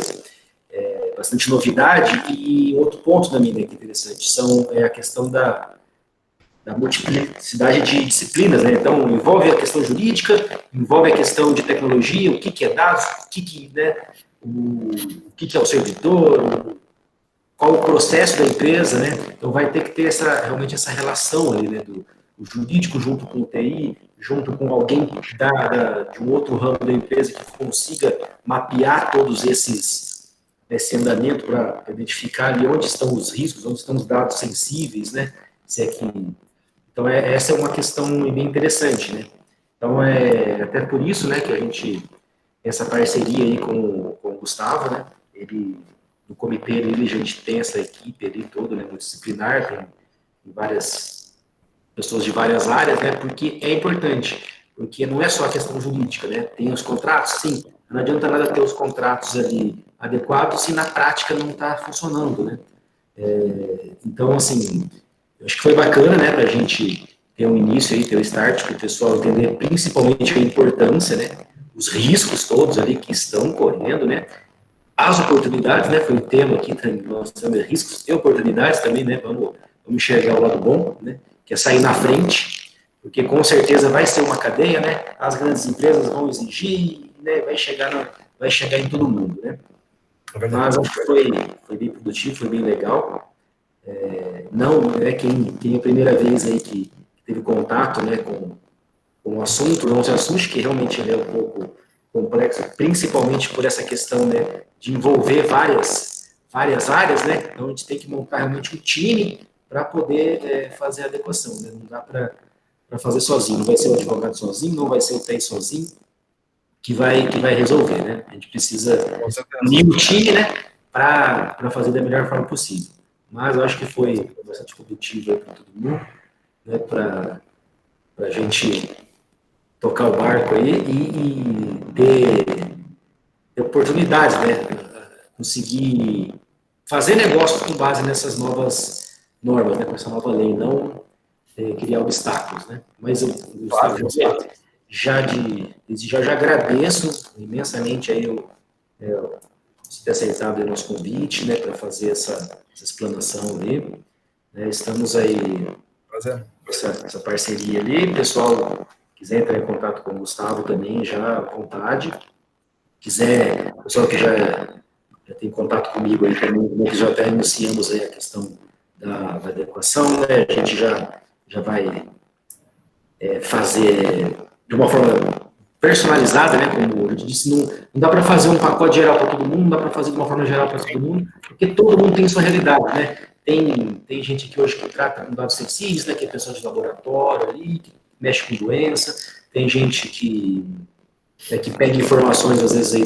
bastante novidade, e outro ponto também, né, que é interessante, é a questão da multiplicidade de disciplinas, né? Então, envolve a questão jurídica, envolve a questão de tecnologia, o que é dados, o que é o servidor, qual o processo da empresa, né? Então, vai ter que ter realmente essa relação ali, né, do jurídico junto com o TI, junto com alguém de um outro ramo da empresa que consiga mapear todos esse andamento para identificar ali onde estão os riscos, onde estão os dados sensíveis, né? Então, essa é uma questão bem interessante, né? Então, até por isso, né, que a gente, essa parceria aí com o Gustavo, né? No comitê, a gente tem essa equipe ali toda, né, multidisciplinar, tem várias pessoas de várias áreas, né? Porque é importante, porque não é só a questão jurídica, né? Tem os contratos, sim, não adianta nada ter os contratos ali adequados se na prática não está funcionando, né? Então, assim, eu acho que foi bacana, né, para a gente ter um início aí, ter um start, para o pessoal entender principalmente a importância, né, os riscos todos ali que estão correndo, né, as oportunidades, né, foi o tema aqui, nós temos riscos e oportunidades também, né, vamos enxergar o lado bom, né, que é sair na frente, porque com certeza vai ser uma cadeia, né, as grandes empresas vão exigir, né, vai chegar em todo mundo, né. Mas acho que foi bem produtivo, foi bem legal. Não é quem é a primeira vez aí que teve contato, né, com o assunto, não se assuste, que realmente ele é um pouco complexo, principalmente por essa questão, né, de envolver várias áreas, né, então a gente tem que montar realmente um time para poder fazer a adequação, né, não dá para fazer sozinho, não vai ser o advogado sozinho, não vai ser o TI sozinho que vai resolver, né, a gente precisa unir o time, né, para fazer da melhor forma possível. Mas eu acho que foi bastante produtivo para todo mundo, né, para a gente tocar o barco aí e ter oportunidades, né, conseguir fazer negócios com base nessas novas normas, né, com essa nova lei, não criar obstáculos, né. Mas eu já agradeço imensamente aí você ter aceitado o nosso convite, né, para fazer essa explanação ali, né, estamos aí, essa parceria ali, pessoal, quiser entrar em contato com o Gustavo também, já à vontade, pessoal que já tem contato comigo aí também, que já até iniciamos aí a questão da adequação, né, a gente já vai fazer de uma forma personalizada, né? Como eu disse, não dá para fazer um pacote geral para todo mundo, não dá para fazer de uma forma geral para todo mundo, porque todo mundo tem sua realidade, né? Tem gente aqui hoje que trata com dados sensíveis, né? Que é pessoa de laboratório ali, que mexe com doença, tem gente que pega informações, às vezes, aí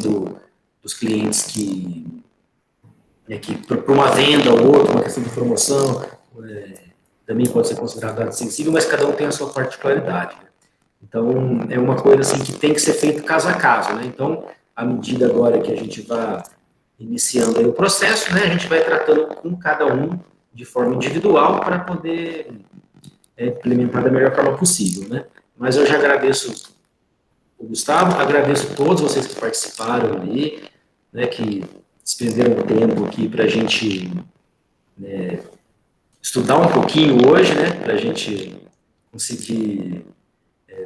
dos clientes que para uma venda ou outra, uma questão de promoção, também pode ser considerado dado sensível, mas cada um tem a sua particularidade. Né? Então, é uma coisa assim que tem que ser feito caso a caso. Né? Então, à medida agora que a gente vai iniciando aí o processo, né, a gente vai tratando com cada um de forma individual para poder implementar da melhor forma possível. Né? Mas eu já agradeço o Gustavo, agradeço a todos vocês que participaram ali, né, que despenderam um tempo aqui para a gente estudar um pouquinho hoje, né, para a gente conseguir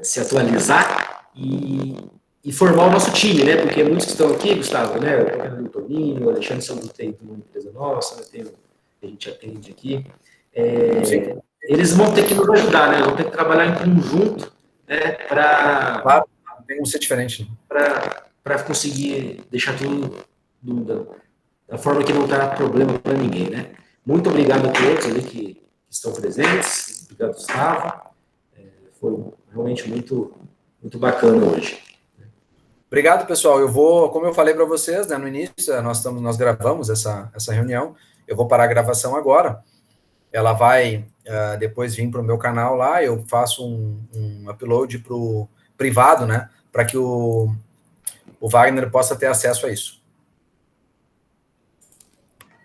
se atualizar e formar o nosso time, né, porque muitos que estão aqui, Gustavo, né, o Toninho, o Alexandre são tem uma empresa nossa, né, tem, a gente atende aqui, eles vão ter que nos ajudar, né, vão ter que trabalhar em conjunto, né, para... Claro, tem que ser diferente. Para conseguir deixar tudo da forma que não dá problema para ninguém, né? Muito obrigado a todos ali que estão presentes. Obrigado, Gustavo. Foi realmente muito, muito bacana hoje. Obrigado, pessoal. Eu vou, como eu falei para vocês, né, no início, nós gravamos essa reunião. Eu vou parar a gravação agora. Ela vai depois vir para o meu canal lá. Eu faço um upload para o privado, né? Para que o Wagner possa ter acesso a isso.